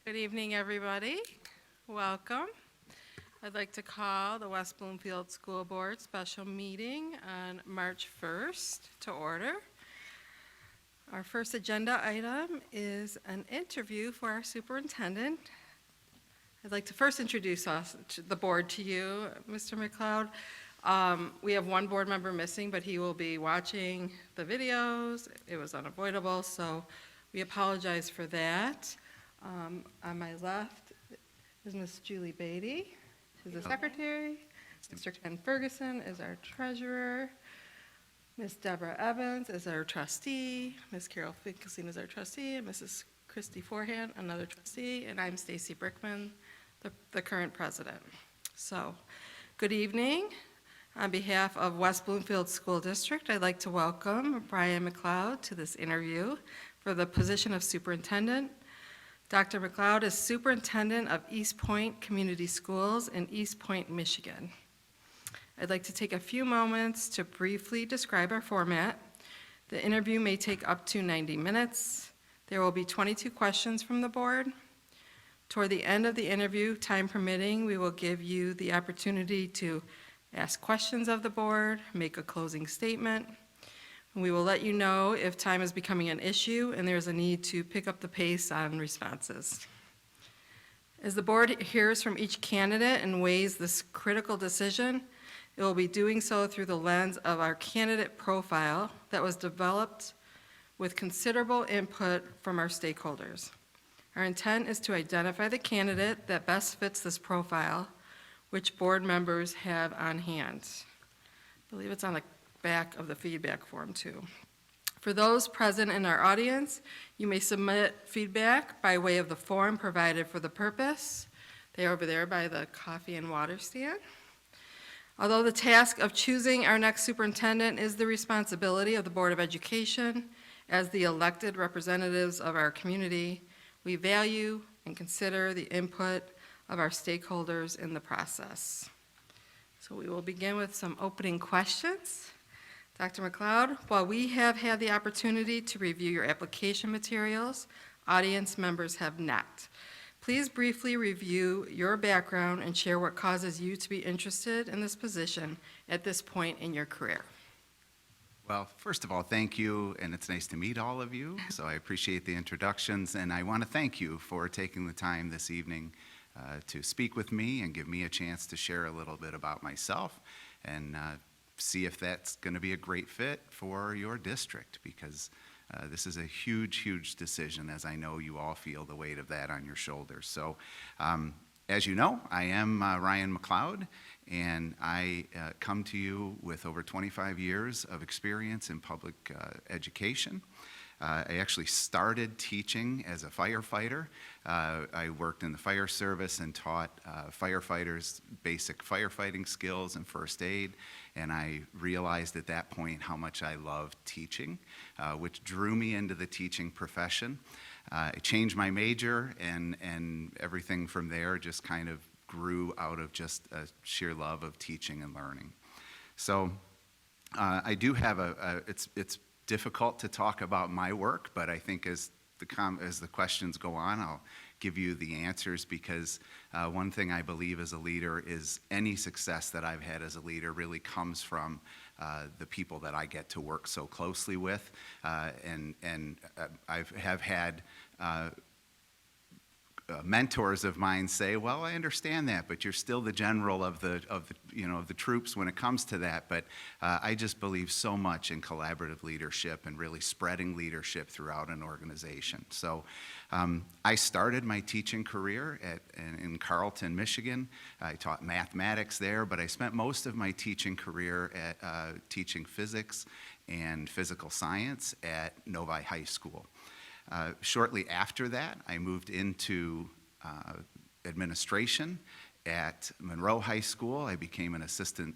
Good evening, everybody. Welcome. I'd like to call the West Bloomfield School Board special meeting on March 1st to order. Our first agenda item is an interview for our superintendent. I'd like to first introduce the board to you, Mr. McLeod. We have one board member missing, but he will be watching the videos. It was unavoidable, so we apologize for that. On my left is Ms. Julie Beatty, who's the secretary. Mr. Ken Ferguson is our treasurer. Ms. Deborah Evans is our trustee. Ms. Carol Finkelstein is our trustee, and Mrs. Christy Forehand, another trustee, and I'm Stacy Brickman, the current president. So, good evening. On behalf of West Bloomfield School District, I'd like to welcome Brian McLeod to this interview for the position of superintendent. Dr. McLeod is superintendent of East Point Community Schools in East Point, Michigan. I'd like to take a few moments to briefly describe our format. The interview may take up to 90 minutes. There will be 22 questions from the board. Toward the end of the interview, time permitting, we will give you the opportunity to ask questions of the board, make a closing statement. We will let you know if time is becoming an issue and there's a need to pick up the pace on responses. As the board hears from each candidate and weighs this critical decision, it will be doing so through the lens of our candidate profile that was developed with considerable input from our stakeholders. Our intent is to identify the candidate that best fits this profile, which board members have on hand. I believe it's on the back of the feedback form too. For those present in our audience, you may submit feedback by way of the form provided for the purpose. They're over there by the coffee and water stand. Although the task of choosing our next superintendent is the responsibility of the Board of Education as the elected representatives of our community, we value and consider the input of our stakeholders in the process. So we will begin with some opening questions. Dr. McLeod, while we have had the opportunity to review your application materials, audience members have not. Please briefly review your background and share what causes you to be interested in this position at this point in your career. Well, first of all, thank you, and it's nice to meet all of you, so I appreciate the introductions, and I want to thank you for taking the time this evening to speak with me and give me a chance to share a little bit about myself and see if that's going to be a great fit for your district, because this is a huge, huge decision, as I know you all feel the weight of that on your shoulders. So, as you know, I am Ryan McLeod, and I come to you with over 25 years of experience in public education. I actually started teaching as a firefighter. I worked in the fire service and taught firefighters basic firefighting skills and first aid, and I realized at that point how much I loved teaching, which drew me into the teaching profession. I changed my major, and everything from there just kind of grew out of just a sheer love of teaching and learning. So I do have it's difficult to talk about my work, but I think as the questions go on, I'll give you the answers, because one thing I believe as a leader is any success that I've had as a leader really comes from the people that I get to work so closely with, and I have had mentors of mine say, well, I understand that, but you're still the general of the troops when it comes to that. But I just believe so much in collaborative leadership and really spreading leadership throughout an organization. So I started my teaching career in Carlton, Michigan. I taught mathematics there, but I spent most of my teaching career at teaching physics and physical science at Novi High School. Shortly after that, I moved into administration at Monroe High School. I became an assistant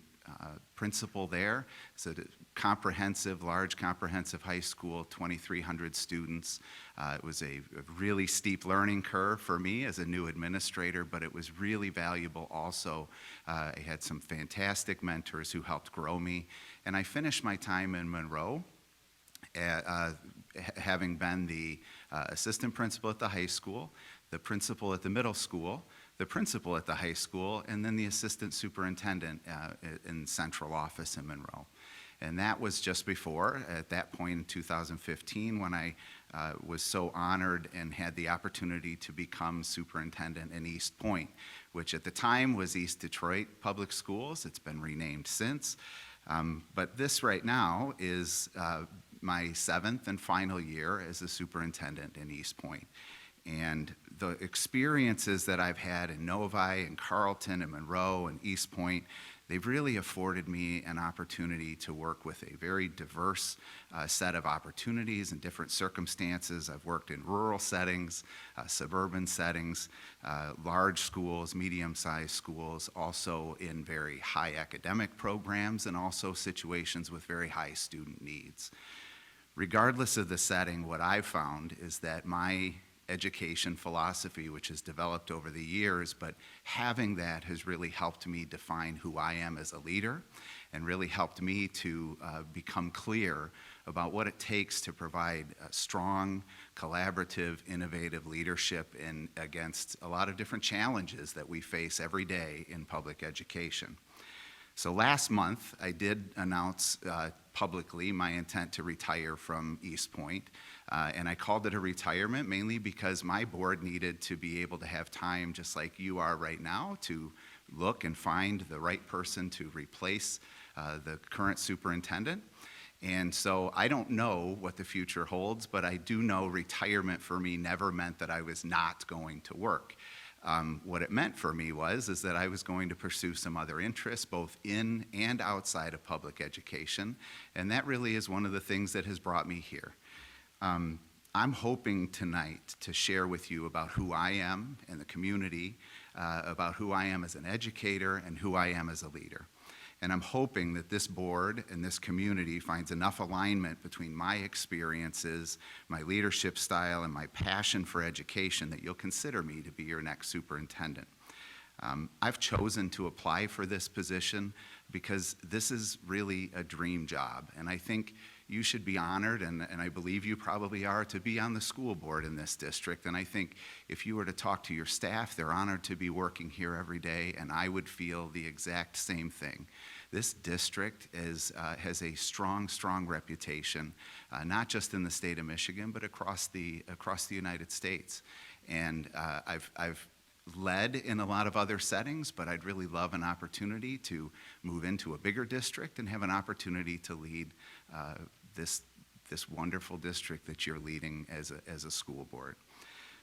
principal there. It's a large comprehensive high school, 2,300 students. It was a really steep learning curve for me as a new administrator, but it was really valuable also. I had some fantastic mentors who helped grow me. And I finished my time in Monroe having been the assistant principal at the high school, the principal at the middle school, the principal at the high school, and then the assistant superintendent in central office in Monroe. And that was just before, at that point in 2015, when I was so honored and had the opportunity to become superintendent in East Point, which at the time was East Detroit Public Schools. It's been renamed since. But this right now is my 7th and final year as a superintendent in East Point. And the experiences that I've had in Novi and Carlton and Monroe and East Point, they've really afforded me an opportunity to work with a very diverse set of opportunities and different circumstances. I've worked in rural settings, suburban settings, large schools, medium-sized schools, also in very high academic programs, and also situations with very high student needs. Regardless of the setting, what I've found is that my education philosophy, which has developed over the years, but having that has really helped me define who I am as a leader and really helped me to become clear about what it takes to provide strong, collaborative, innovative leadership against a lot of different challenges that we face every day in public education. So last month, I did announce publicly my intent to retire from East Point, and I called it a retirement mainly because my board needed to be able to have time, just like you are right now, to look and find the right person to replace the current superintendent. And so I don't know what the future holds, but I do know retirement for me never meant that I was not going to work. What it meant for me is that I was going to pursue some other interests, both in and outside of public education, and that really is one of the things that has brought me here. I'm hoping tonight to share with you about who I am in the community, about who I am as an educator, and who I am as a leader. And I'm hoping that this board and this community finds enough alignment between my experiences, my leadership style, and my passion for education that you'll consider me to be your next superintendent. I've chosen to apply for this position because this is really a dream job, and I think you should be honored, and I believe you probably are, to be on the school board in this district. And I think if you were to talk to your staff, they're honored to be working here every day, and I would feel the exact same thing. This district has a strong, strong reputation, not just in the state of Michigan, but across the United States. And I've led in a lot of other settings, but I'd really love an opportunity to move into a bigger district and have an opportunity to lead this wonderful district that you're leading as a school board.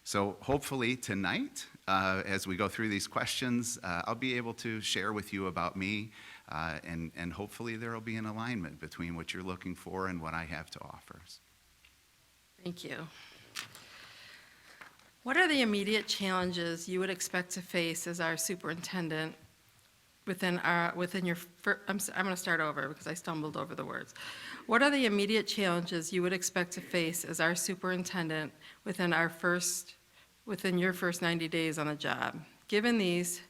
So hopefully tonight, as we go through these questions, I'll be able to share with you about me, and hopefully there will be an alignment between what you're looking for and what I have to offer. Thank you. What are the immediate challenges you would expect to face as our superintendent I'm going to start over because I stumbled over the words. What are the immediate challenges you would expect to face as our superintendent within your first 90 days on the job? Given these,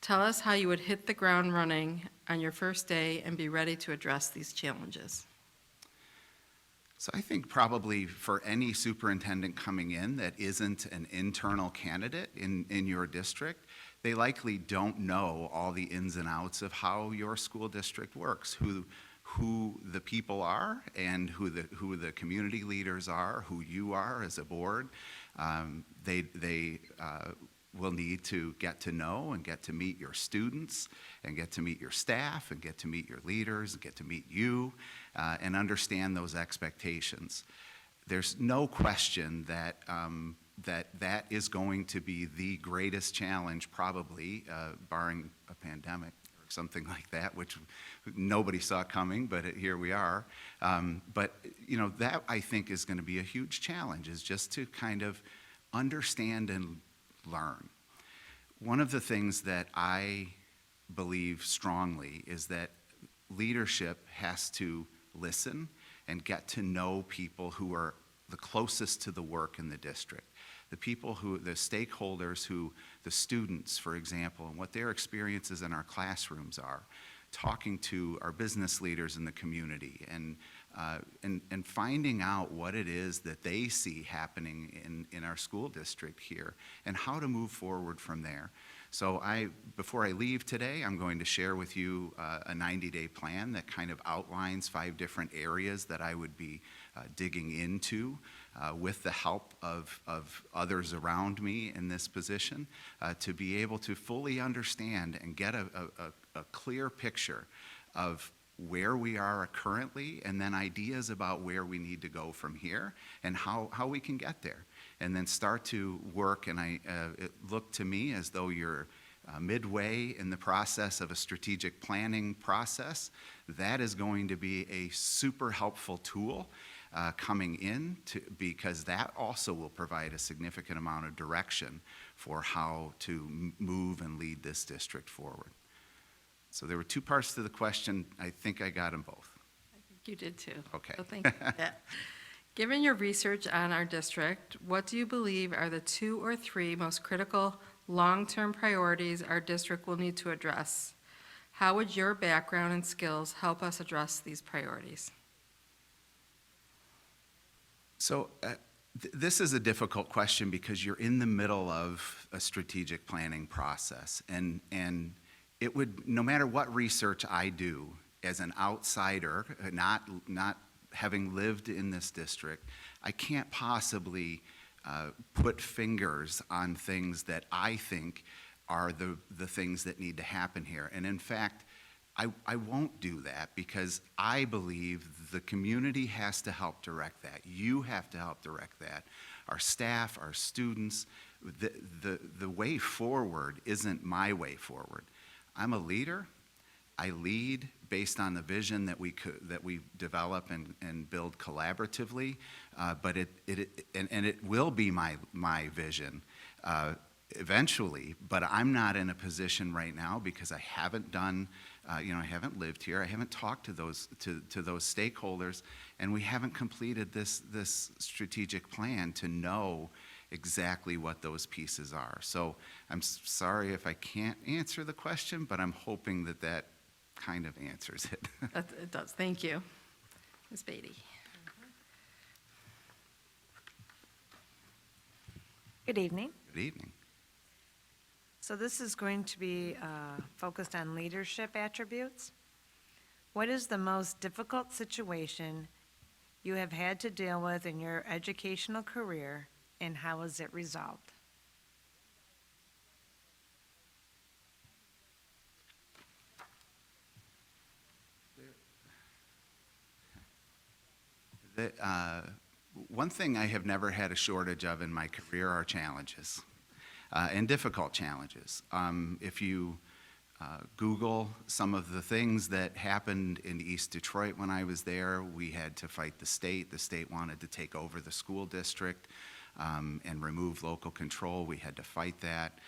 tell us how you would hit the ground running on your first day and be ready to address these challenges. So I think probably for any superintendent coming in that isn't an internal candidate in your district, they likely don't know all the ins and outs of how your school district works, who the people are and who the community leaders are, who you are as a board. They will need to get to know and get to meet your students and get to meet your staff and get to meet your leaders and get to meet you and understand those expectations. There's no question that that is going to be the greatest challenge, probably, barring a pandemic or something like that, which nobody saw coming, but here we are. But that I think is going to be a huge challenge, is just to kind of understand and learn. One of the things that I believe strongly is that leadership has to listen and get to know people who are the closest to the work in the district. The stakeholders the students, for example, and what their experiences in our classrooms are, talking to our business leaders in the community and and finding out what it is that they see happening in our school district here and how to move forward from there. So before I leave today, I'm going to share with you a 90-day plan that kind of outlines 5 different areas that I would be digging into with the help of others around me in this position to be able to fully understand and get a clear picture of where we are currently, and then ideas about where we need to go from here and how we can get there. And then start to work, and it looked to me as though you're midway in the process of a strategic planning process. That is going to be a super helpful tool coming in, because that also will provide a significant amount of direction for how to move and lead this district forward. So there were 2 parts to the question. I think I got them both. I think you did too. Okay. So thank you for that. Given your research on our district, what do you believe are the 2 or 3 most critical long-term priorities our district will need to address? How would your background and skills help us address these priorities? So this is a difficult question because you're in the middle of a strategic planning process, and it would, no matter what research I do as an outsider, not having lived in this district, I can't possibly put fingers on things that I think are the things that need to happen here. And in fact, I won't do that, because I believe the community has to help direct that. You have to help direct that. Our staff, our students, the way forward isn't my way forward. I'm a leader. I lead based on the vision that we develop and build collaboratively, but it will be my vision eventually. But I'm not in a position right now, because I haven't done, I haven't lived here. I haven't talked to those stakeholders, and we haven't completed this strategic plan to know exactly what those pieces are. So I'm sorry if I can't answer the question, but I'm hoping that kind of answers it. It does. Thank you. Ms. Beatty. Good evening. Good evening. So this is going to be focused on leadership attributes. What is the most difficult situation you have had to deal with in your educational career, and how is it resolved? One thing I have never had a shortage of in my career are challenges, and difficult challenges. If you Google some of the things that happened in East Detroit when I was there, we had to fight the state. The state wanted to take over the school district and remove local control. We had to fight that.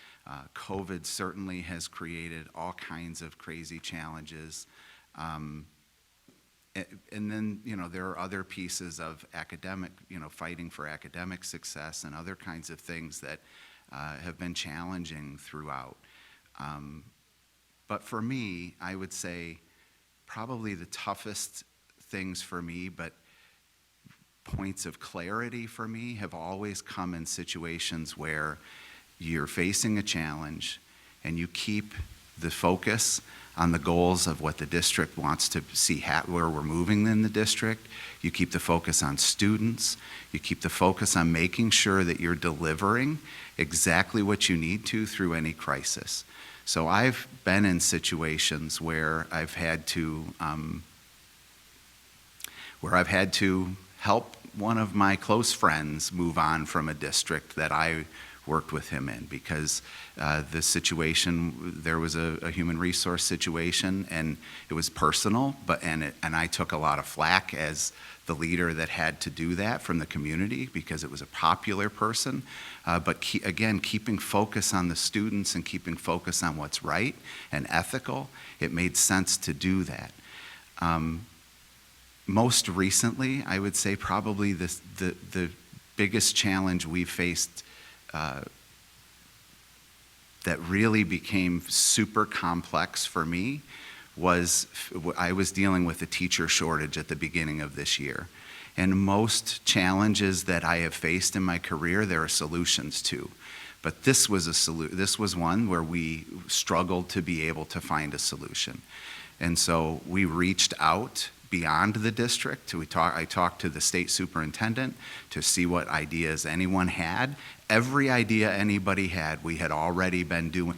COVID certainly has created all kinds of crazy challenges. And then, there are other pieces of academic, fighting for academic success and other kinds of things that have been challenging throughout. But for me, I would say probably the toughest things for me, but points of clarity for me, have always come in situations where you're facing a challenge and you keep the focus on the goals of what the district wants to see, where we're moving in the district. You keep the focus on students. You keep the focus on making sure that you're delivering exactly what you need to through any crisis. So I've been in situations where I've had to help one of my close friends move on from a district that I worked with him in, because the situation, there was a human resource situation, and it was personal, and I took a lot of flack as the leader that had to do that from the community, because it was a popular person. But again, keeping focus on the students and keeping focus on what's right and ethical, it made sense to do that. Most recently, I would say probably the biggest challenge we faced that really became super complex for me I was dealing with a teacher shortage at the beginning of this year. And most challenges that I have faced in my career, there are solutions to. But this was one where we struggled to be able to find a solution. And so we reached out beyond the district. I talked to the state superintendent to see what ideas anyone had. Every idea anybody had, we had already been doing.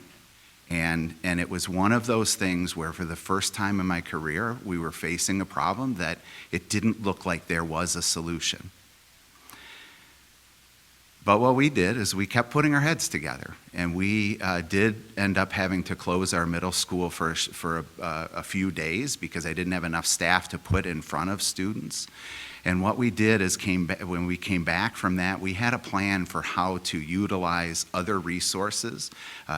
And it was one of those things where for the first time in my career, we were facing a problem that it didn't look like there was a solution. But what we did is we kept putting our heads together, and we did end up having to close our middle school for a few days because I didn't have enough staff to put in front of students. And what we did is when we came back from that, we had a plan for how to utilize other resources,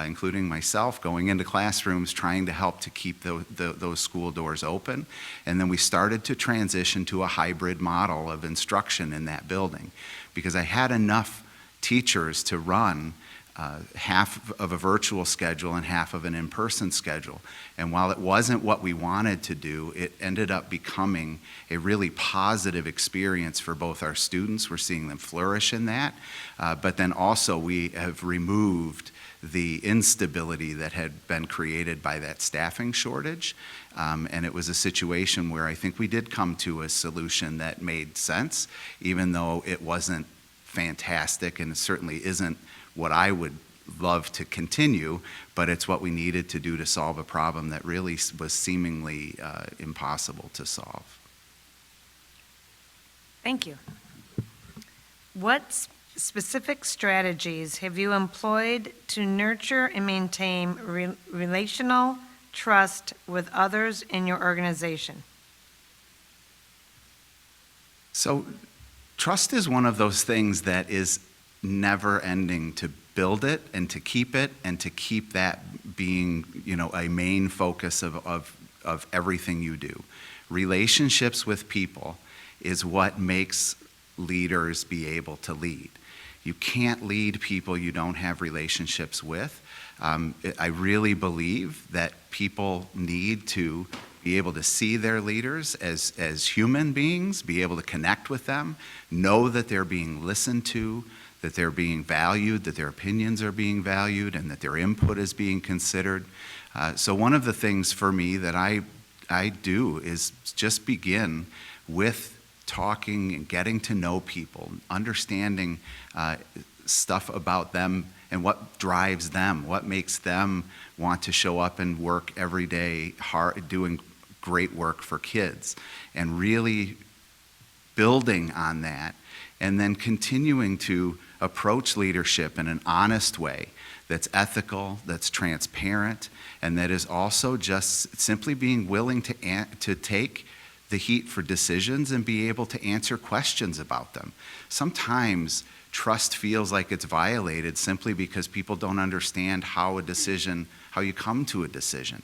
including myself, going into classrooms, trying to help to keep those school doors open. And then we started to transition to a hybrid model of instruction in that building because I had enough teachers to run half of a virtual schedule and half of an in-person schedule. And while it wasn't what we wanted to do, it ended up becoming a really positive experience for both our students. We're seeing them flourish in that. But then also we have removed the instability that had been created by that staffing shortage. And it was a situation where I think we did come to a solution that made sense, even though it wasn't fantastic, and it certainly isn't what I would love to continue, but it's what we needed to do to solve a problem that really was seemingly impossible to solve. Thank you. What specific strategies have you employed to nurture and maintain relational trust with others in your organization? So trust is one of those things that is never ending to build it and to keep that being, a main focus of everything you do. Relationships with people is what makes leaders be able to lead. You can't lead people you don't have relationships with. I really believe that people need to be able to see their leaders as human beings, be able to connect with them, know that they're being listened to, that they're being valued, that their opinions are being valued, and that their input is being considered. So one of the things for me that I do is just begin with talking and getting to know people, understanding stuff about them and what drives them, what makes them want to show up and work every day hard, doing great work for kids, and really building on that, and then continuing to approach leadership in an honest way that's ethical, that's transparent, and that is also just simply being willing to take the heat for decisions and be able to answer questions about them. Sometimes trust feels like it's violated simply because people don't understand how you come to a decision.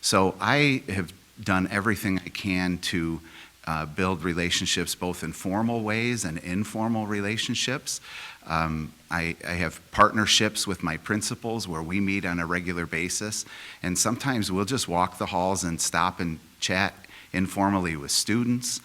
So I have done everything I can to build relationships both in formal ways and informal relationships. I have partnerships with my principals where we meet on a regular basis, and sometimes we'll just walk the halls and stop and chat informally with students,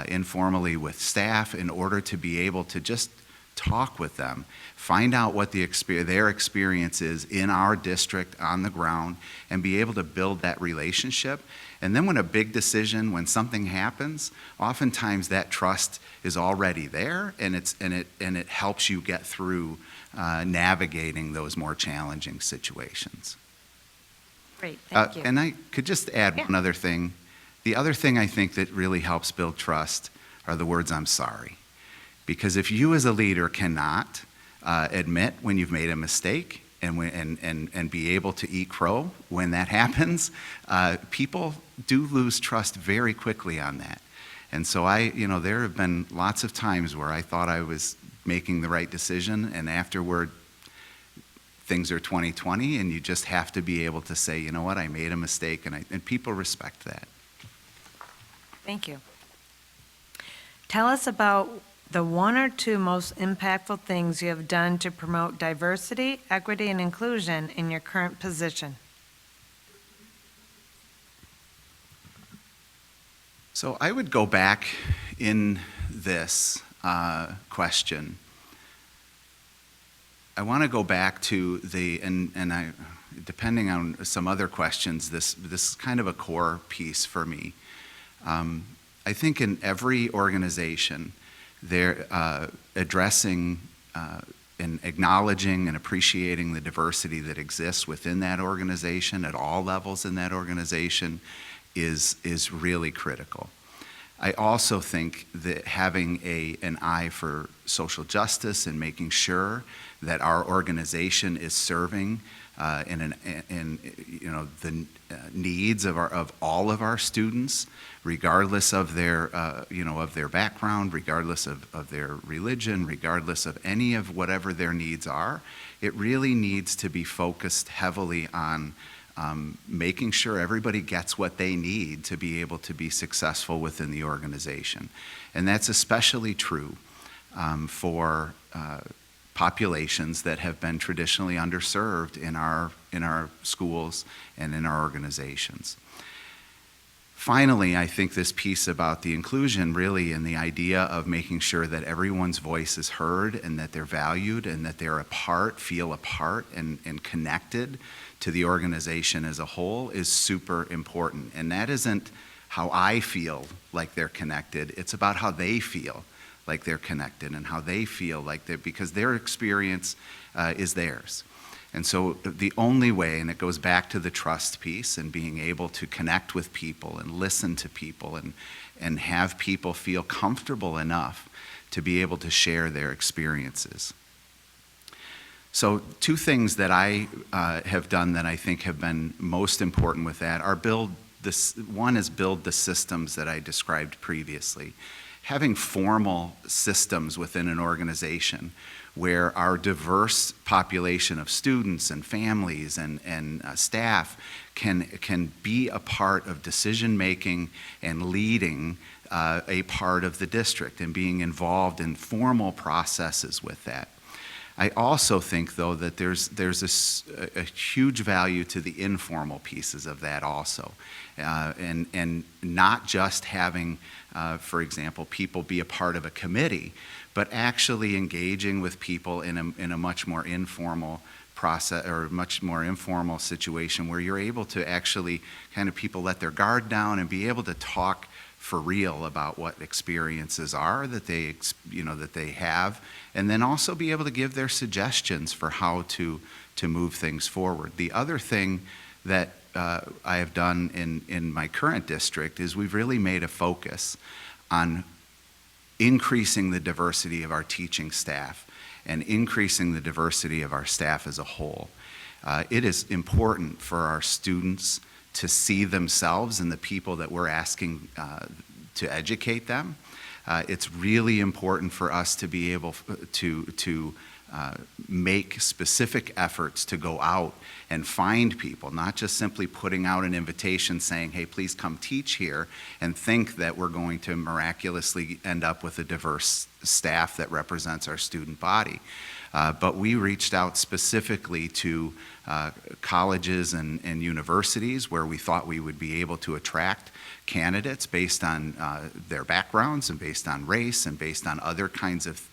informally with staff, in order to be able to just talk with them, find out what their experience is in our district on the ground, and be able to build that relationship. And then when something happens, oftentimes that trust is already there, and it helps you get through navigating those more challenging situations. Great, thank you. And I could just add one other thing. The other thing I think that really helps build trust are the words "I'm sorry." Because if you as a leader cannot admit when you've made a mistake and be able to eat crow when that happens, people do lose trust very quickly on that. And so there have been lots of times where I thought I was making the right decision, and afterward, things are 2020, and you just have to be able to say, you know what, I made a mistake, and people respect that. Thank you. Tell us about the one or two most impactful things you have done to promote diversity, equity, and inclusion in your current position. So I would go back in this question. I want to go back to depending on some other questions, this is kind of a core piece for me. I think in every organization, they're addressing and acknowledging and appreciating the diversity that exists within that organization at all levels in that organization is really critical. I also think that having an eye for social justice and making sure that our organization is serving the needs of all of our students, regardless of their of their background, regardless of their religion, regardless of any of whatever their needs are. It really needs to be focused heavily on making sure everybody gets what they need to be able to be successful within the organization. And that's especially true for populations that have been traditionally underserved in our schools and in our organizations. Finally, I think this piece about the inclusion really and the idea of making sure that everyone's voice is heard and that they're valued and that they're feel a part and connected to the organization as a whole is super important. And that isn't how I feel like they're connected, it's about how they feel like they're connected and how they feel like because their experience is theirs. And so the only way, and it goes back to the trust piece and being able to connect with people and listen to people and have people feel comfortable enough to be able to share their experiences. So 2 things that I have done that I think have been most important with that are one is build the systems that I described previously. Having formal systems within an organization where our diverse population of students and families and staff can be a part of decision making and leading a part of the district and being involved in formal processes with that. I also think, though, that there's a huge value to the informal pieces of that also, and not just having, for example, people be a part of a committee, but actually engaging with people in a much more informal process or much more informal situation where you're able to actually kind of people let their guard down and be able to talk for real about what experiences are that they have, and then also be able to give their suggestions for how to move things forward. The other thing that I have done in my current district is we've really made a focus on increasing the diversity of our teaching staff and increasing the diversity of our staff as a whole. It is important for our students to see themselves in the people that we're asking to educate them. It's really important for us to be able to make specific efforts to go out and find people, not just simply putting out an invitation saying, hey, please come teach here, and think that we're going to miraculously end up with a diverse staff that represents our student body. But we reached out specifically to colleges and universities where we thought we would be able to attract candidates based on their backgrounds and based on race and based on other kinds of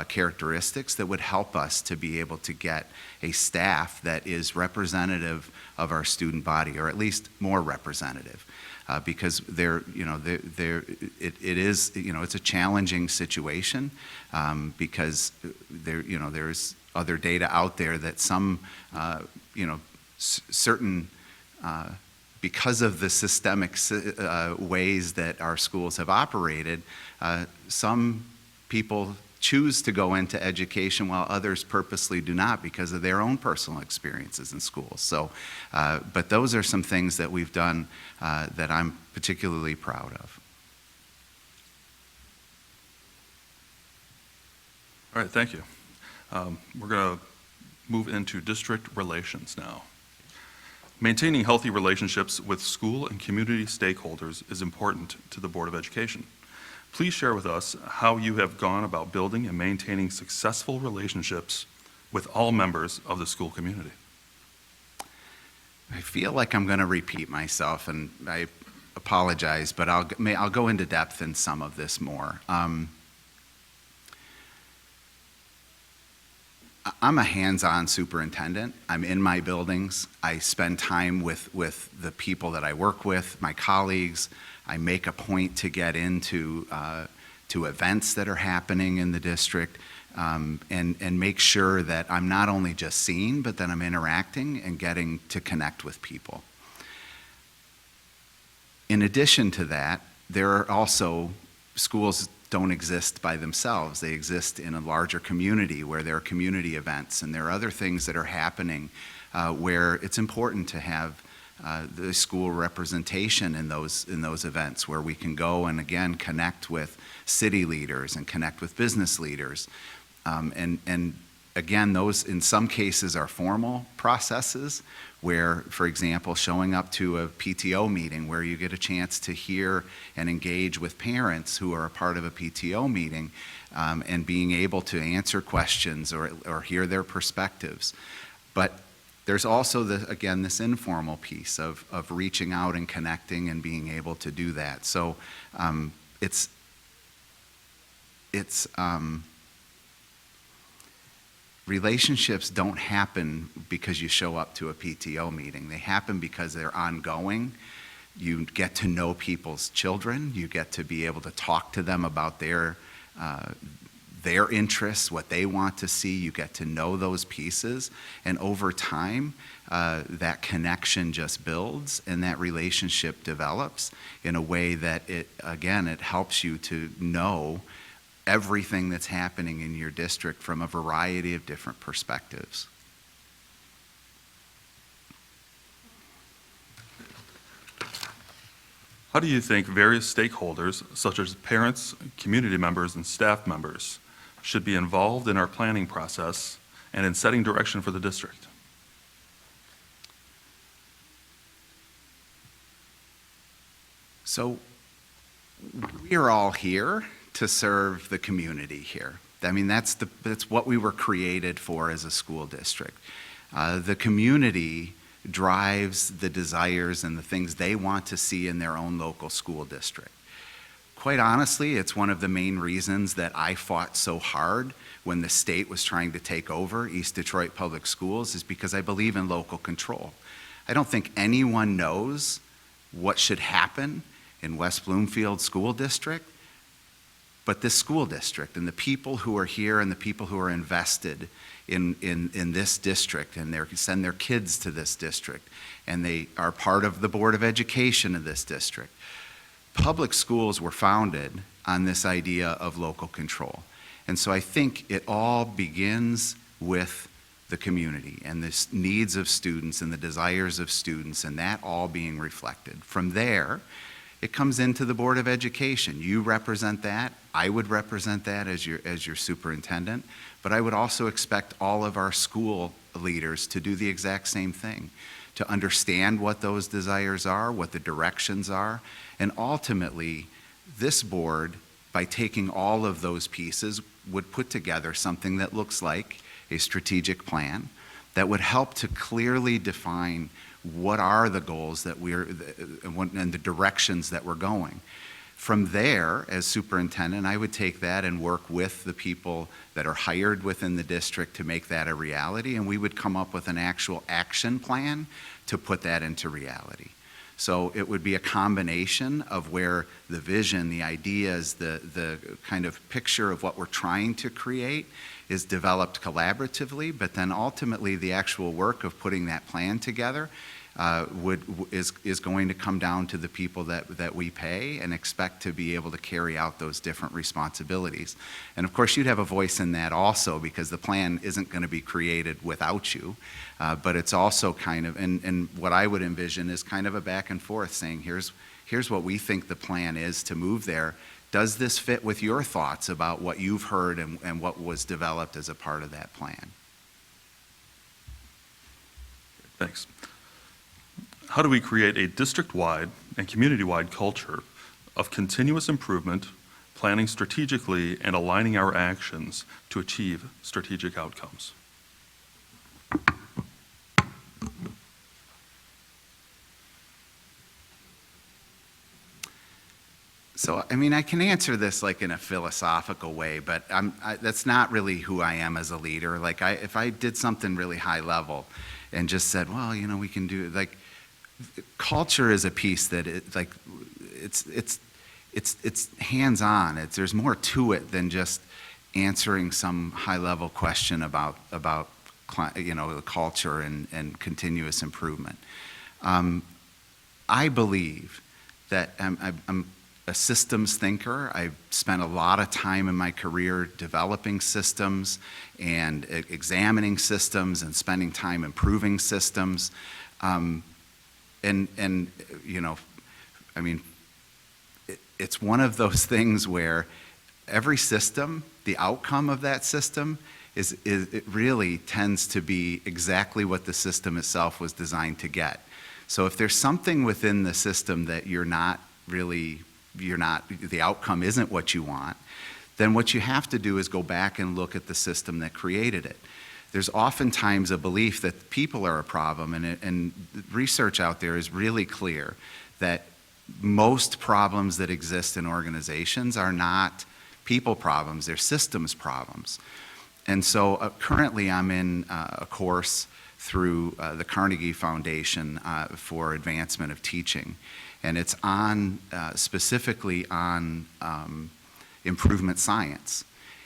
characteristics that would help us to be able to get a staff that is representative of our student body, or at least more representative, because it's a challenging situation because there's other data out there that some certain because of the systemic ways that our schools have operated, some people choose to go into education while others purposely do not because of their own personal experiences in schools. So, but those are some things that we've done that I'm particularly proud of. All right, thank you. We're going to move into district relations now. Maintaining healthy relationships with school and community stakeholders is important to the Board of Education. Please share with us how you have gone about building and maintaining successful relationships with all members of the school community. I feel like I'm going to repeat myself, and I apologize, but I'll go into depth in some of this more. I'm a hands-on superintendent. I'm in my buildings. I spend time with the people that I work with, my colleagues. I make a point to get into to events that are happening in the district, and make sure that I'm not only just seeing, but that I'm interacting and getting to connect with people. In addition to that, there are also schools don't exist by themselves. They exist in a larger community where there are community events, and there are other things that are happening where it's important to have the school representation in those events, where we can go and again connect with city leaders and connect with business leaders. And again, those in some cases are formal processes where, for example, showing up to a PTO meeting where you get a chance to hear and engage with parents who are a part of a PTO meeting, and being able to answer questions or hear their perspectives. But there's also, again, this informal piece of reaching out and connecting and being able to do that. So relationships don't happen because you show up to a PTO meeting. They happen because they're ongoing. You get to know people's children. You get to be able to talk to them about their interests, what they want to see. You get to know those pieces. And over time, that connection just builds and that relationship develops in a way that it helps you to know everything that's happening in your district from a variety of different perspectives. How do you think various stakeholders, such as parents, community members, and staff members, should be involved in our planning process and in setting direction for the district? So we are all here to serve the community here. I mean, that's what we were created for as a school district. The community drives the desires and the things they want to see in their own local school district. Quite honestly, it's one of the main reasons that I fought so hard when the state was trying to take over East Detroit Public Schools, is because I believe in local control. I don't think anyone knows what should happen in West Bloomfield School District, but this school district and the people who are here and the people who are invested in this district, and they send their kids to this district, and they are part of the Board of Education of this district. Public schools were founded on this idea of local control. And so I think it all begins with the community and the needs of students and the desires of students, and that all being reflected. From there, it comes into the Board of Education. You represent that. I would represent that as your superintendent, but I would also expect all of our school leaders to do the exact same thing, to understand what those desires are, what the directions are, and ultimately, this board, by taking all of those pieces, would put together something that looks like a strategic plan that would help to clearly define what are the goals that and the directions that we're going. From there, as superintendent, I would take that and work with the people that are hired within the district to make that a reality, and we would come up with an actual action plan to put that into reality. So it would be a combination of where the vision, the ideas, the kind of picture of what we're trying to create is developed collaboratively, but then ultimately the actual work of putting that plan together is going to come down to the people that we pay and expect to be able to carry out those different responsibilities. And of course, you'd have a voice in that also, because the plan isn't going to be created without you, but it's also kind of, and what I would envision is kind of a back and forth saying, here's what we think the plan is to move there. Does this fit with your thoughts about what you've heard and what was developed as a part of that plan? Thanks. How do we create a district-wide and community-wide culture of continuous improvement, planning strategically, and aligning our actions to achieve strategic outcomes? So, I mean, I can answer this like in a philosophical way, but that's not really who I am as a leader. Like, if I did something really high level and just said, well, you know, we can do, like, culture is a piece that it's hands-on. There's more to it than just answering some high-level question about you know, the culture and continuous improvement. I believe that I'm a systems thinker. I've spent a lot of time in my career developing systems and examining systems and spending time improving systems. And you know, I mean, it's one of those things where every system, the outcome of that system it really tends to be exactly what the system itself was designed to get. So if there's something within the system that the outcome isn't what you want, then what you have to do is go back and look at the system that created it. There's oftentimes a belief that people are a problem, and research out there is really clear that most problems that exist in organizations are not people problems, they're systems problems. And so currently I'm in a course through the Carnegie Foundation for Advancement of Teaching. And it's on, specifically on improvement science.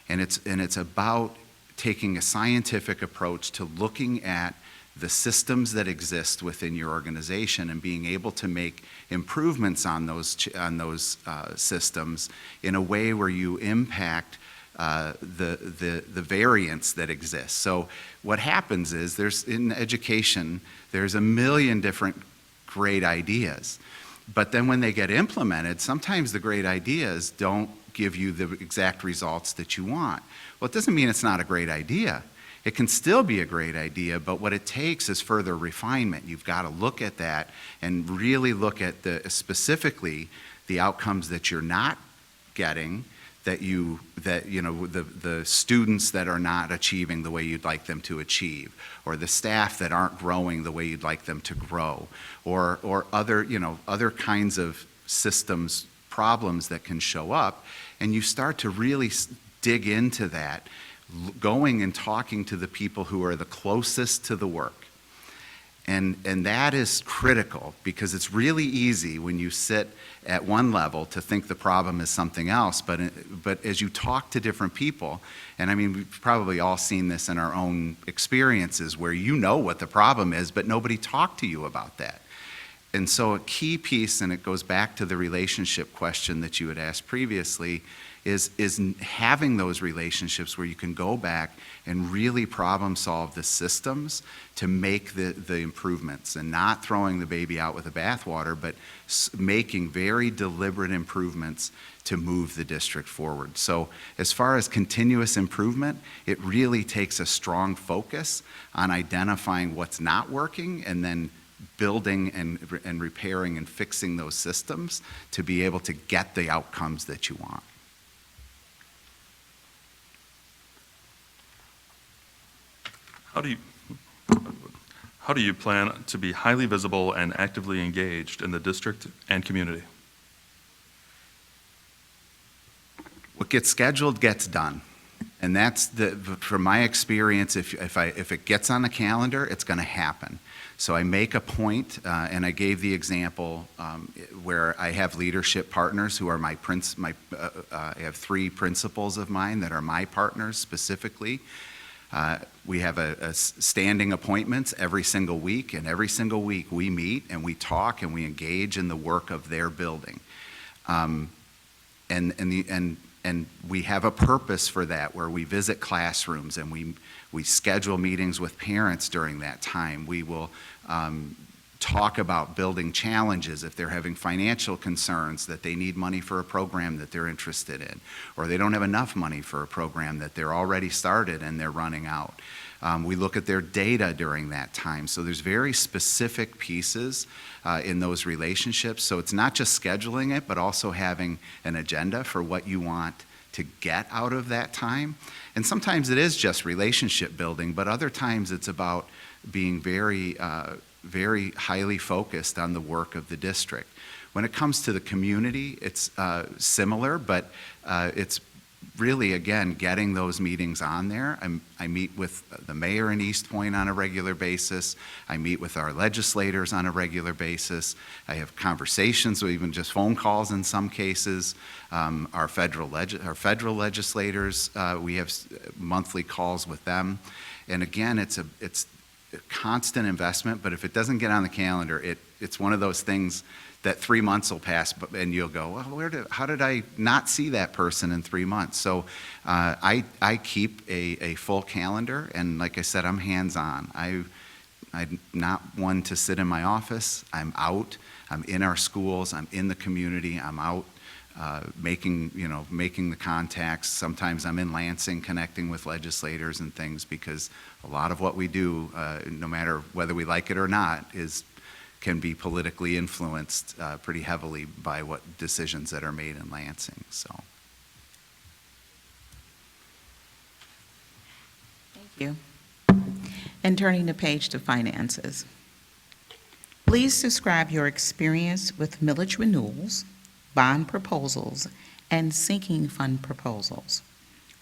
And it's about taking a scientific approach to looking at the systems that exist within your organization and being able to make improvements on those systems in a way where you impact the variance that exists. So what happens is in education, there's a million different great ideas. But then when they get implemented, sometimes the great ideas don't give you the exact results that you want. Well, it doesn't mean it's not a great idea. It can still be a great idea, but what it takes is further refinement. You've got to look at that and really look at specifically the outcomes that you're not getting, the students that are not achieving the way you'd like them to achieve, or the staff that aren't growing the way you'd like them to grow, or other kinds of systems problems that can show up, and you start to really dig into that, going and talking to the people who are the closest to the work. And that is critical, because it's really easy when you sit at one level to think the problem is something else, but as you talk to different people, and I mean, we've probably all seen this in our own experiences where you know what the problem is, but nobody talked to you about that. And so a key piece, and it goes back to the relationship question that you had asked previously, is having those relationships where you can go back and really problem solve the systems to make the improvements, and not throwing the baby out with the bathwater, but making very deliberate improvements to move the district forward. So as far as continuous improvement, it really takes a strong focus on identifying what's not working and then building and repairing and fixing those systems to be able to get the outcomes that you want. How do you plan to be highly visible and actively engaged in the district and community? What gets scheduled gets done. And that's from my experience, if it gets on the calendar, it's going to happen. So I make a point, and I gave the example where I have leadership partners who are I have 3 principals of mine that are my partners specifically. We have a standing appointments every single week, and every single week we meet and we talk and we engage in the work of their building. And we have a purpose for that, where we visit classrooms and we schedule meetings with parents during that time. We will talk about building challenges if they're having financial concerns, that they need money for a program that they're interested in, or they don't have enough money for a program that they're already started and they're running out. We look at their data during that time. So there's very specific pieces in those relationships. So it's not just scheduling it, but also having an agenda for what you want to get out of that time. And sometimes it is just relationship building, but other times it's about being very highly focused on the work of the district. When it comes to the community, it's similar, but it's really, again, getting those meetings on there. I meet with the mayor in East Point on a regular basis. I meet with our legislators on a regular basis. I have conversations, or even just phone calls in some cases. Our federal legislators, we have monthly calls with them. And again, it's a constant investment, but if it doesn't get on the calendar, it's one of those things that 3 months will pass, and you'll go, well, how did I not see that person in 3 months? So I keep a full calendar, and like I said, I'm hands-on. I'm not one to sit in my office. I'm out. I'm in our schools. I'm in the community. I'm out making the contacts. Sometimes I'm in Lansing connecting with legislators and things, because a lot of what we do, no matter whether we like it or not, can be politically influenced pretty heavily by what decisions that are made in Lansing. So, Thank you. And turning the page to finances. Please describe your experience with millage renewals, bond proposals, and sinking fund proposals.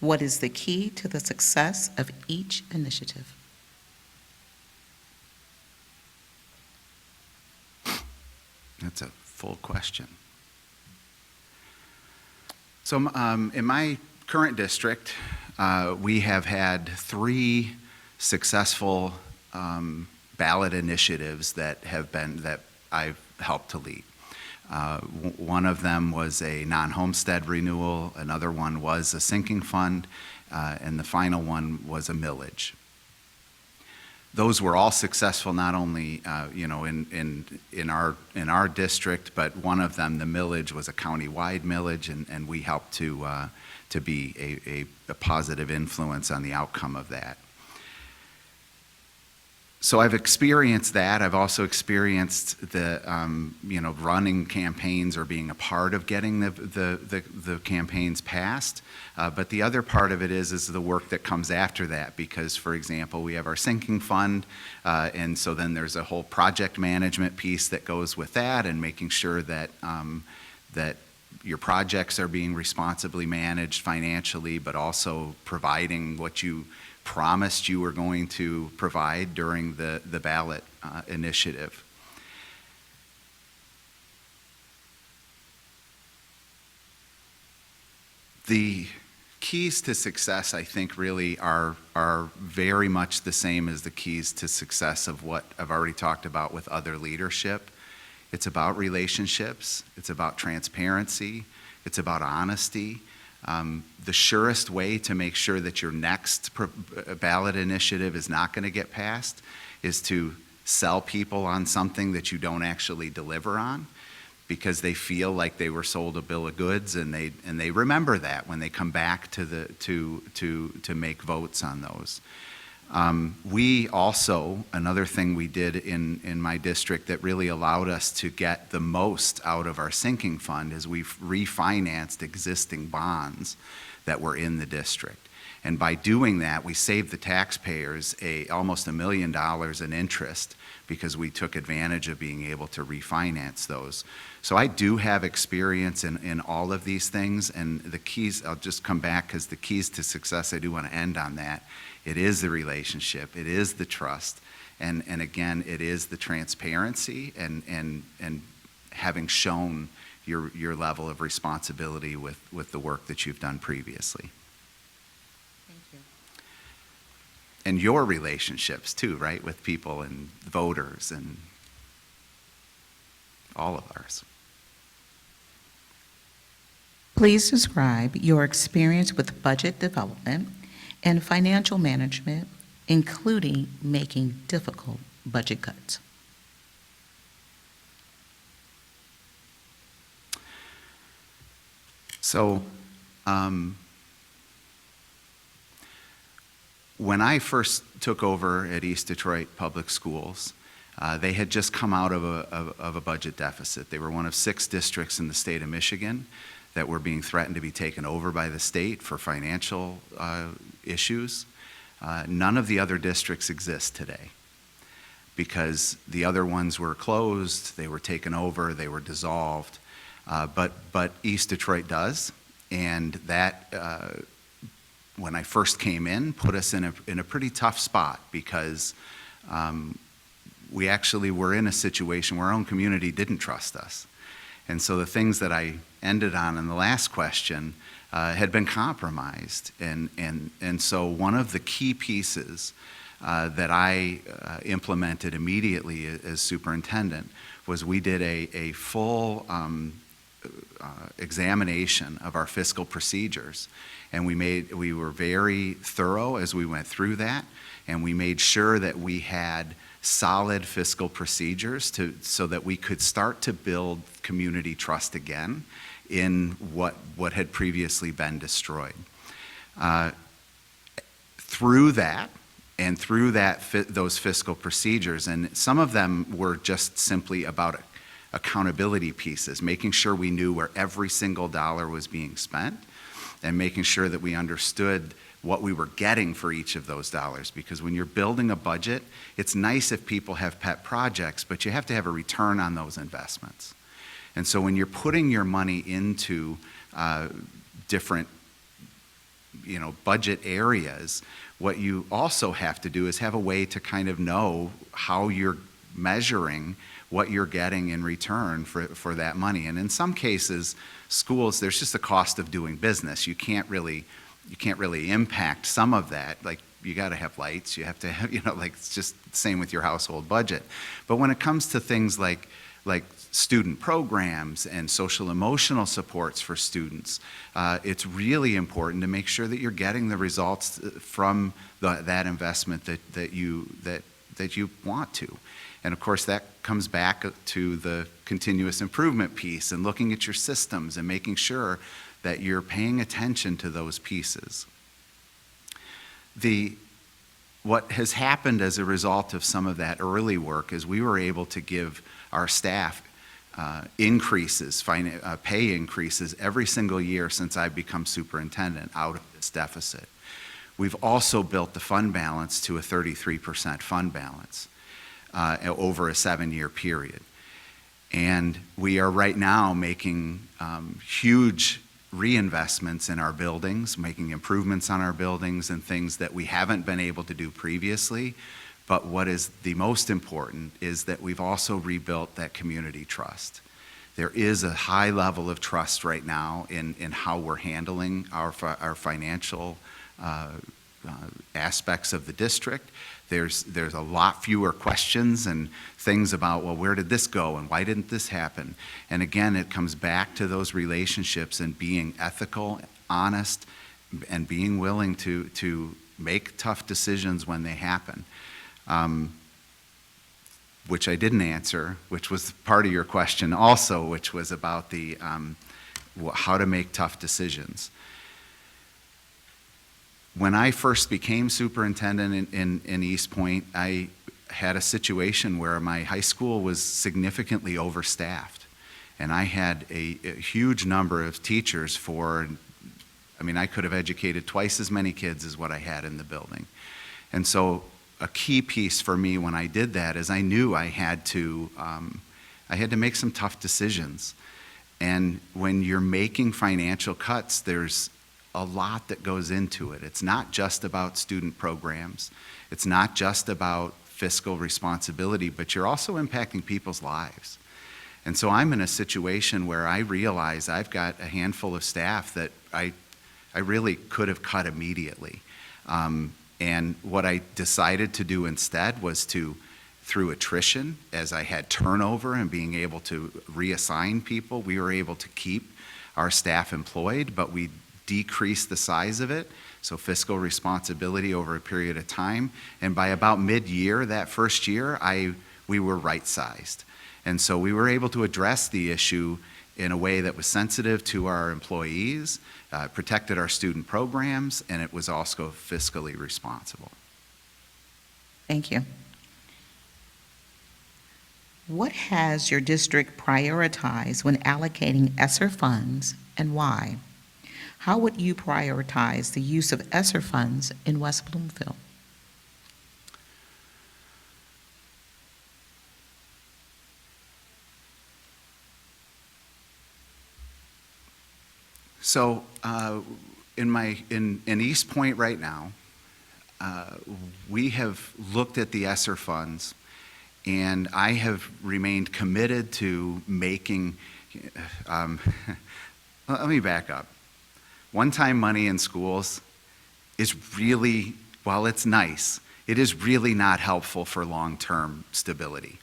What is the key to the success of each initiative? that's a full question. So in my current district, we have had 3 successful ballot initiatives that I've helped to lead. One of them was a non-homestead renewal, another one was a sinking fund, and the final one was a millage. Those were all successful, not only in our district, but one of them, the millage, was a county-wide millage, and we helped to be a positive influence on the outcome of that. So I've experienced that. I've also experienced the running campaigns or being a part of getting the campaigns passed. But the other part of it is the work that comes after that, because, for example, we have our sinking fund, and so then there's a whole project management piece that goes with that, and making sure that that your projects are being responsibly managed financially, but also providing what you promised you were going to provide during the ballot initiative. The keys to success, I think, really are very much the same as the keys to success of what I've already talked about with other leadership. It's about relationships. It's about transparency. It's about honesty. The surest way to make sure that your next ballot initiative is not going to get passed is to sell people on something that you don't actually deliver on, because they feel like they were sold a bill of goods, and they remember that when they come back to make votes on those. We also, another thing we did in my district that really allowed us to get the most out of our sinking fund is we've refinanced existing bonds that were in the district. And by doing that, we saved the taxpayers almost $1 million in interest, because we took advantage of being able to refinance those. So I do have experience in all of these things, and the keys, I'll just come back, because the keys to success, I do want to end on that. It is the relationship, it is the trust, and again, it is the transparency and having shown your level of responsibility with the work that you've done previously. Thank you. And your relationships too, right, with people and voters and all of ours. Please describe your experience with budget development and financial management, including making difficult budget cuts. So, when I first took over at East Detroit Public Schools, they had just come out of a budget deficit. They were one of 6 districts in the state of Michigan that were being threatened to be taken over by the state for financial issues. None of the other districts exist today. because the other ones were closed, they were taken over, they were dissolved. But East Detroit does, and that, when I first came in, put us in a pretty tough spot, because we actually were in a situation where our own community didn't trust us. And so the things that I ended on in the last question had been compromised. And so one of the key pieces that I implemented immediately as superintendent was we did a full examination of our fiscal procedures. And we were very thorough as we went through that, and we made sure that we had solid fiscal procedures so that we could start to build community trust again in what had previously been destroyed. Through that, and through those fiscal procedures, and some of them were just simply about accountability pieces, making sure we knew where every single dollar was being spent, and making sure that we understood what we were getting for each of those dollars. Because when you're building a budget, it's nice if people have pet projects, but you have to have a return on those investments. And so when you're putting your money into different budget areas, what you also have to do is have a way to kind of know how you're measuring what you're getting in return for that money. And in some cases, schools, there's just a cost of doing business. You can't really impact some of that. Like, you got to have lights, you have to have, it's just the same with your household budget. But when it comes to things like student programs and social emotional supports for students, it's really important to make sure that you're getting the results from that investment that you want to. And of course, that comes back to the continuous improvement piece and looking at your systems and making sure that you're paying attention to those pieces. What has happened as a result of some of that early work is we were able to give our staff increases, pay increases every single year since I've become superintendent out of this deficit. We've also built the fund balance to a 33% fund balance over a 7-year period. And we are right now making huge reinvestments in our buildings, making improvements on our buildings and things that we haven't been able to do previously. But what is the most important is that we've also rebuilt that community trust. There is a high level of trust right now in how we're handling our financial aspects of the district. There's a lot fewer questions and things about, well, where did this go and why didn't this happen? And again, it comes back to those relationships and being ethical, honest, and being willing to make tough decisions when they happen. Which I didn't answer, which was part of your question also, which was about the how to make tough decisions. When I first became superintendent in East Point, I had a situation where my high school was significantly overstaffed. And I had a huge number of teachers I could have educated twice as many kids as what I had in the building. And so a key piece for me when I did that is I knew I had to make some tough decisions. And when you're making financial cuts, there's a lot that goes into it. It's not just about student programs. It's not just about fiscal responsibility, but you're also impacting people's lives. And so I'm in a situation where I realize I've got a handful of staff that I really could have cut immediately. And what I decided to do instead was through attrition, as I had turnover and being able to reassign people, we were able to keep our staff employed, but we decreased the size of it, so fiscal responsibility over a period of time. And by about mid-year, that first year, we were right-sized. And so we were able to address the issue in a way that was sensitive to our employees, protected our student programs, and it was also fiscally responsible. Thank you. What has your district prioritized when allocating ESSER funds and why? How would you prioritize the use of ESSER funds in West Bloomfield? So in East Point right now, we have looked at the ESSER funds, and I have remained committed to making, let me back up. One-time money in schools is really, while it's nice, it is really not helpful for long-term stability.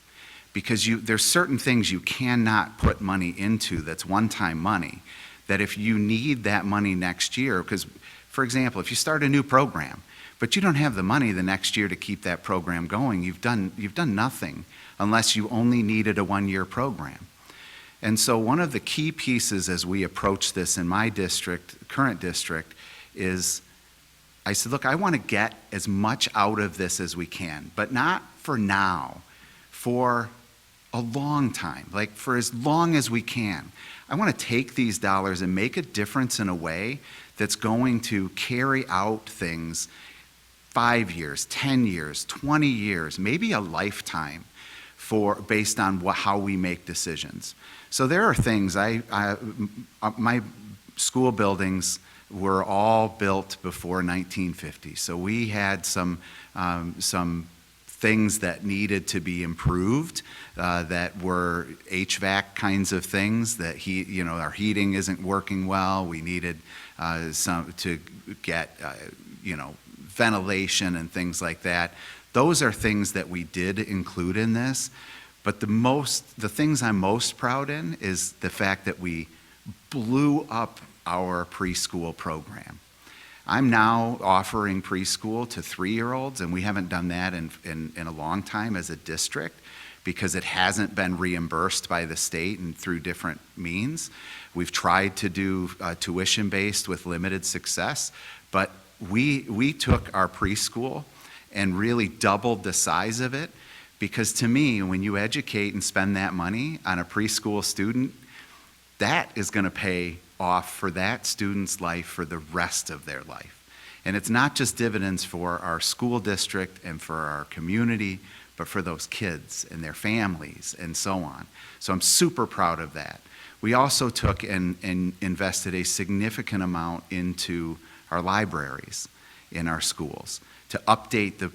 Because there's certain things you cannot put money into that's one-time money, that if you need that money next year, because, for example, if you start a new program, but you don't have the money the next year to keep that program going, you've done nothing unless you only needed a one-year program. And so one of the key pieces as we approach this in my district, current district, is I said, look, I want to get as much out of this as we can, but not for now, for a long time, like for as long as we can. I want to take these dollars and make a difference in a way that's going to carry out things 5 years, 10 years, 20 years, maybe a lifetime based on how we make decisions. So there are things, my school buildings were all built before 1950. So we had some things that needed to be improved, that were HVAC kinds of things, that our heating isn't working well. We needed some to get, ventilation and things like that. Those are things that we did include in this. But the things I'm most proud in is the fact that we blew up our preschool program. I'm now offering preschool to 3-year-olds, and we haven't done that in a long time as a district because it hasn't been reimbursed by the state and through different means. We've tried to do tuition-based with limited success, but we took our preschool and really doubled the size of it, because to me, when you educate and spend that money on a preschool student, that is going to pay off for that student's life for the rest of their life. And it's not just dividends for our school district and for our community, but for those kids and their families and so on. So I'm super proud of that. We also took and invested a significant amount into our libraries in our schools to update the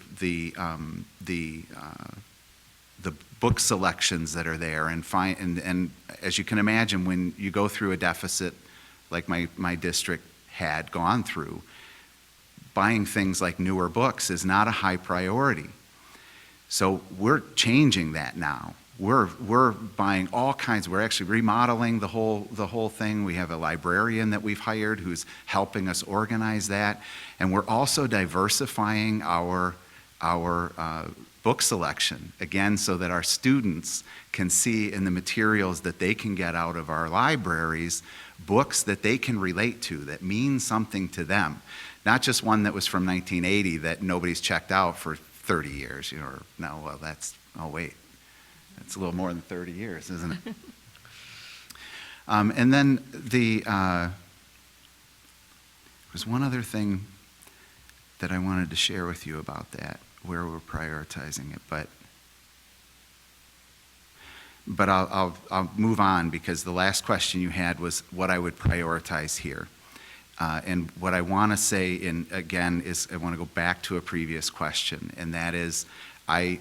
book selections that are there, and as you can imagine, when you go through a deficit like my district had gone through, buying things like newer books is not a high priority. So we're changing that now. We're buying all kinds. We're actually remodeling the whole thing. We have a librarian that we've hired who's helping us organize that, and we're also diversifying our book selection, again, so that our students can see in the materials that they can get out of our libraries books that they can relate to, that mean something to them. Not just one that was from 1980 that nobody's checked out for 30 years, that's a little more than 30 years, isn't it? And then there was one other thing that I wanted to share with you about that, where we're prioritizing it, but I'll move on, because the last question you had was what I would prioritize here. And what I want to say, again, is I want to go back to a previous question, and that is I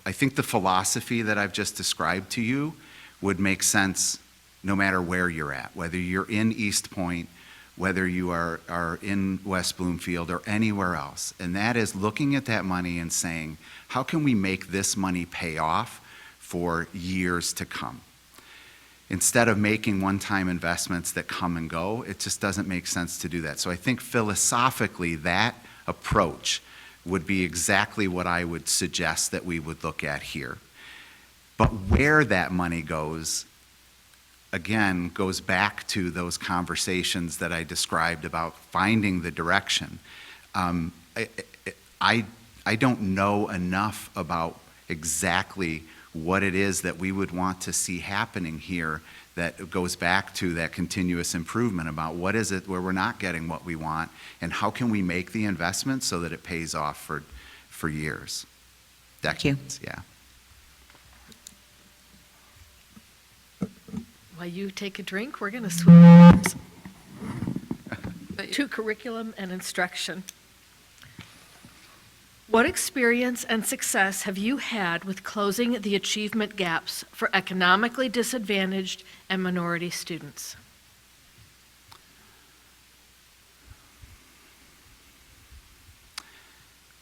think the philosophy that I've just described to you would make sense no matter where you're at, whether you're in East Point, whether you are in West Bloomfield or anywhere else. And that is looking at that money and saying, how can we make this money pay off for years to come? Instead of making one-time investments that come and go, it just doesn't make sense to do that. So I think philosophically that approach would be exactly what I would suggest that we would look at here. But where that money goes, again, goes back to those conversations that I described about finding the direction. I don't know enough about exactly what it is that we would want to see happening here that goes back to that continuous improvement about what is it where we're not getting what we want, and how can we make the investment so that it pays off for years, decades. Thank you. While you take a drink, we're going to switch. to curriculum and instruction. What experience and success have you had with closing the achievement gaps for economically disadvantaged and minority students?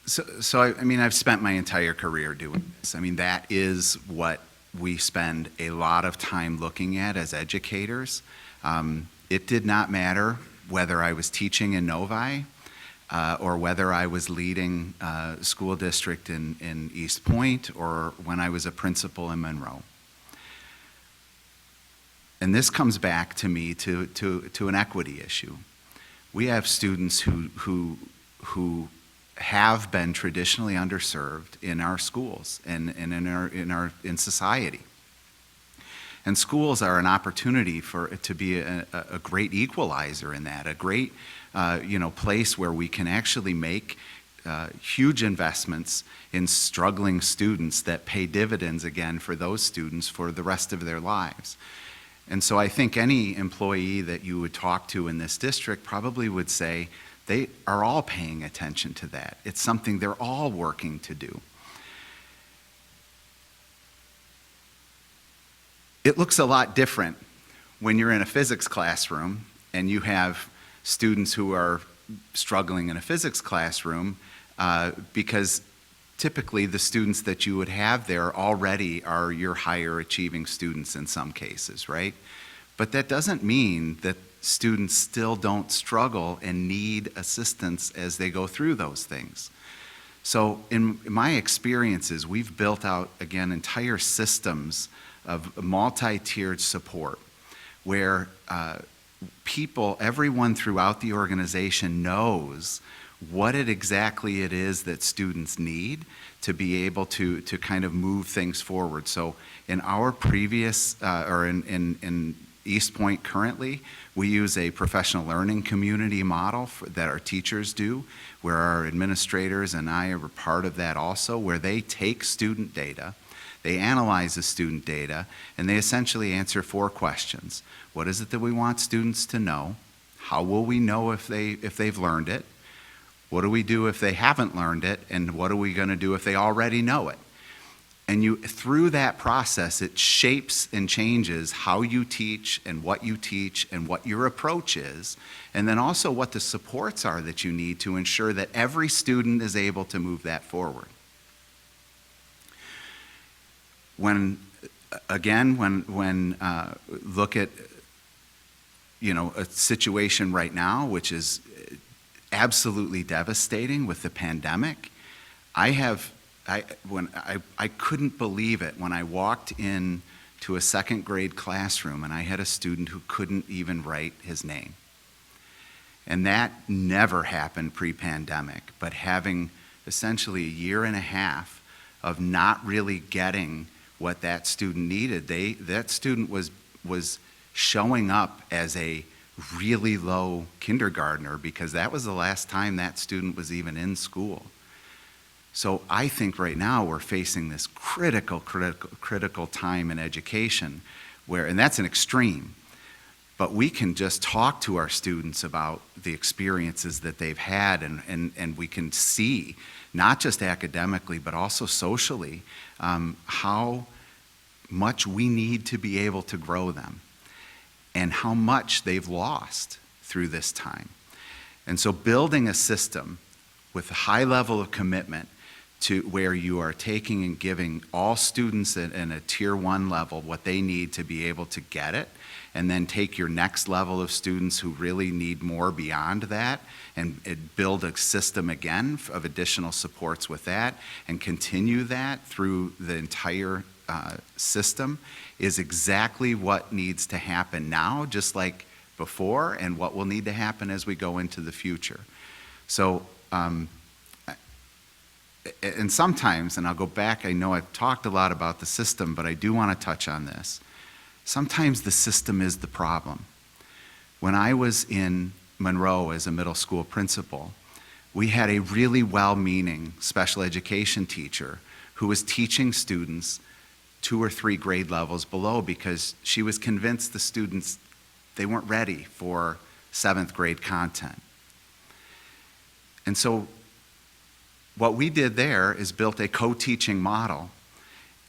So I mean, I've spent my entire career doing this. I mean, that is what we spend a lot of time looking at as educators. It did not matter whether I was teaching in Novi or whether I was leading a school district in East Point or when I was a principal in Monroe. And this comes back to me to an equity issue. We have students who have been traditionally underserved in our schools and in society. And schools are an opportunity for it to be a great equalizer in that, a great place where we can actually make huge investments in struggling students that pay dividends again for those students for the rest of their lives. And so I think any employee that you would talk to in this district probably would say they are all paying attention to that. It's something they're all working to do. It looks a lot different when you're in a physics classroom and you have students who are struggling in a physics classroom because typically the students that you would have there already are your higher achieving students in some cases, right? But that doesn't mean that students still don't struggle and need assistance as they go through those things. So in my experiences, we've built out, again, entire systems of multi-tiered support where everyone throughout the organization knows what exactly it is that students need to be able to kind of move things forward. So in our previous, or in East Point currently, we use a professional learning community model that our teachers do, where our administrators and I are part of that also, where they take student data, they analyze the student data, and they essentially answer 4 questions. What is it that we want students to know? How will we know if they've learned it? What do we do if they haven't learned it? And what are we going to do if they already know it? And through that process, it shapes and changes how you teach and what your approach is, and then also what the supports are that you need to ensure that every student is able to move that forward. When look at a situation right now, which is absolutely devastating with the pandemic, I couldn't believe it when I walked in to a 2nd grade classroom and I had a student who couldn't even write his name. And that never happened pre-pandemic, but having essentially a year and a half of not really getting what that student needed, that student was showing up as a really low kindergartner because that was the last time that student was even in school. So I think right now we're facing this critical time in education and that's an extreme, but we can just talk to our students about the experiences that they've had and we can see, not just academically, but also socially, how much we need to be able to grow them and how much they've lost through this time. And so building a system with a high level of commitment to where you are taking and giving all students in a tier 1 level what they need to be able to get it, and then take your next level of students who really need more beyond that and build a system again of additional supports with that and continue that through the entire system is exactly what needs to happen now, just like before, and what will need to happen as we go into the future. So, and sometimes, and I'll go back, I know I've talked a lot about the system, but I do want to touch on this. Sometimes the system is the problem. When I was in Monroe as a middle school principal, we had a really well-meaning special education teacher who was teaching students 2 or 3 grade levels below because she was convinced the students, they weren't ready for 7th grade content. And so what we did there is built a co-teaching model,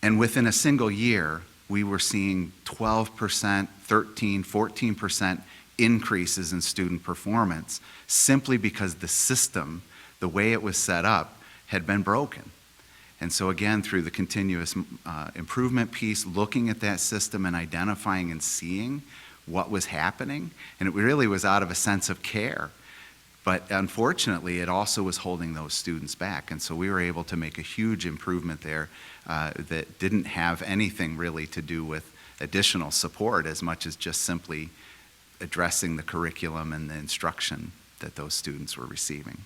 and within a single year, we were seeing 12%, 13, 14% increases in student performance simply because the system, the way it was set up, had been broken. And so again, through the continuous improvement piece, looking at that system and identifying and seeing what was happening, and it really was out of a sense of care. But unfortunately, it also was holding those students back. And so we were able to make a huge improvement there that didn't have anything really to do with additional support as much as just simply addressing the curriculum and the instruction that those students were receiving.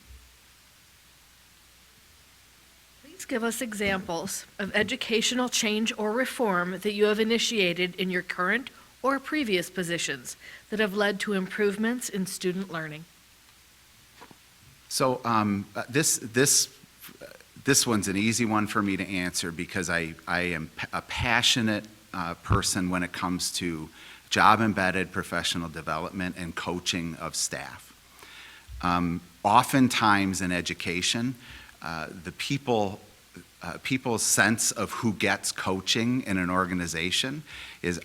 Please give us examples of educational change or reform that you have initiated in your current or previous positions that have led to improvements in student learning. So this one's an easy one for me to answer because I am a passionate person when it comes to job-embedded professional development and coaching of staff. Oftentimes in education, the people's sense of who gets coaching in an organization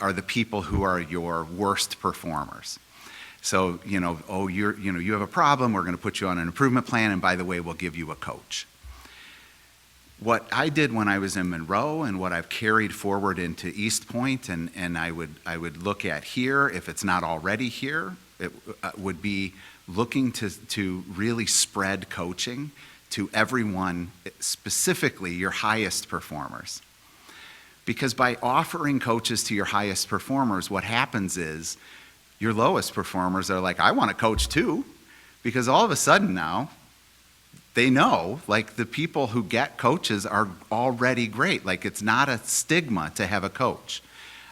are the people who are your worst performers. So, you have a problem, we're going to put you on an improvement plan, and by the way, we'll give you a coach. What I did when I was in Monroe and what I've carried forward into East Point, and I would look at here, if it's not already here, it would be looking to really spread coaching to everyone, specifically your highest performers. Because by offering coaches to your highest performers, what happens is your lowest performers are like, I want to coach too, because all of a sudden now, they know, like, the people who get coaches are already great. Like, it's not a stigma to have a coach.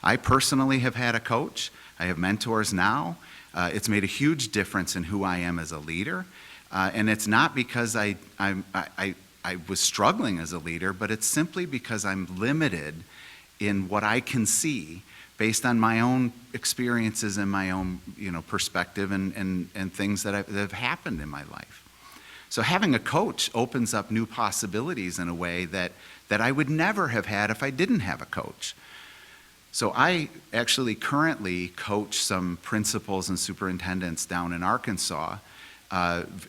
I personally have had a coach. I have mentors now. It's made a huge difference in who I am as a leader. And it's not because I was struggling as a leader, but it's simply because I'm limited in what I can see based on my own experiences and my own, perspective and things that have happened in my life. So having a coach opens up new possibilities in a way that I would never have had if I didn't have a coach. So I actually currently coach some principals and superintendents down in Arkansas.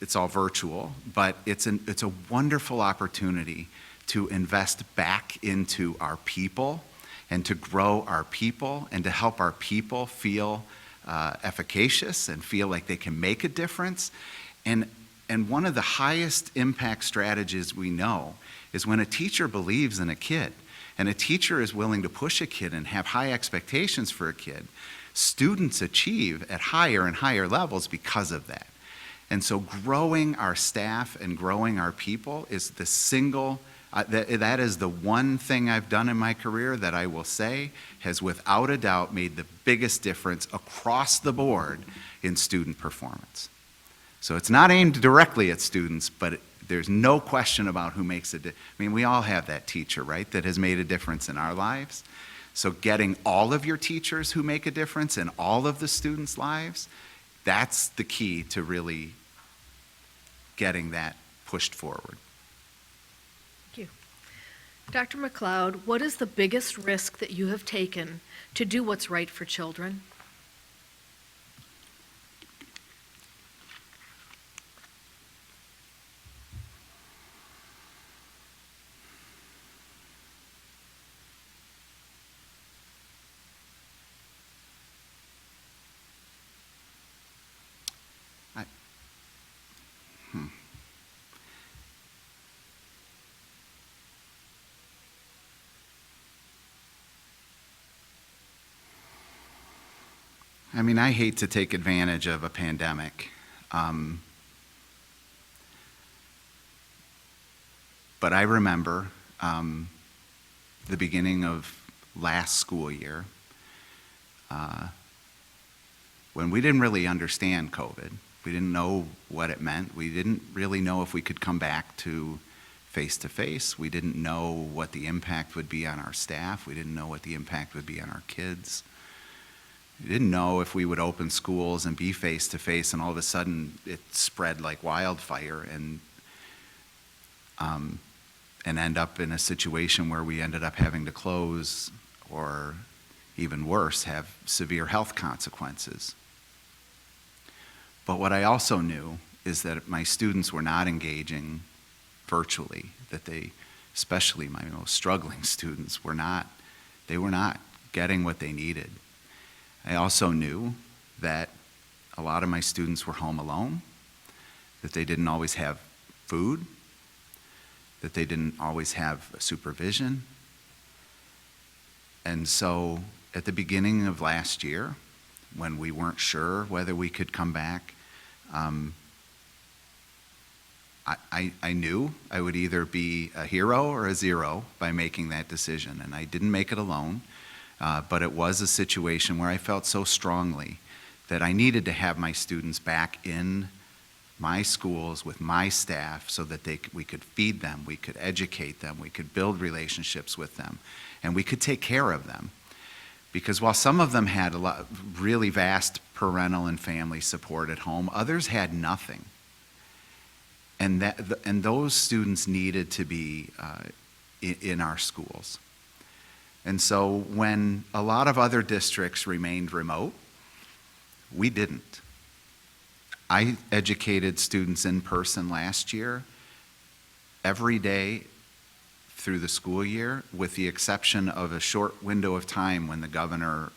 It's all virtual, but it's a wonderful opportunity to invest back into our people and to grow our people and to help our people feel efficacious and feel like they can make a difference. And one of the highest impact strategies we know is when a teacher believes in a kid and a teacher is willing to push a kid and have high expectations for a kid, students achieve at higher and higher levels because of that. And so growing our staff and growing our people is the single, that is the one thing I've done in my career that I will say has without a doubt made the biggest difference across the board in student performance. So it's not aimed directly at students, but there's no question about who makes it. I mean, we all have that teacher, right, that has made a difference in our lives. So getting all of your teachers who make a difference in all of the students' lives, that's the key to really getting that pushed forward. Thank you. Dr. McLeod, what is the biggest risk that you have taken to do what's right for children? I mean, I hate to take advantage of a pandemic, but I remember the beginning of last school year when we didn't really understand COVID. We didn't know what it meant. We didn't really know if we could come back to face-to-face. We didn't know what the impact would be on our staff. We didn't know what the impact would be on our kids. didn't know if we would open schools and be face-to-face, and all of a sudden, it spread like wildfire, and end up in a situation where we ended up having to close, or even worse, have severe health consequences. But what I also knew is that my students were not engaging virtually, that they, especially my most struggling students, they were not getting what they needed. I also knew that a lot of my students were home alone, that they didn't always have food, that they didn't always have supervision. And so at the beginning of last year, when we weren't sure whether we could come back, I knew I would either be a hero or a zero by making that decision, and I didn't make it alone, but it was a situation where I felt so strongly that I needed to have my students back in my schools with my staff so that we could feed them, we could educate them, we could build relationships with them, and we could take care of them. Because while some of them had really vast parental and family support at home, others had nothing. And those students needed to be in our schools. And so when a lot of other districts remained remote, we didn't. I educated students in person last year, every day through the school year, with the exception of a short window of time when the governor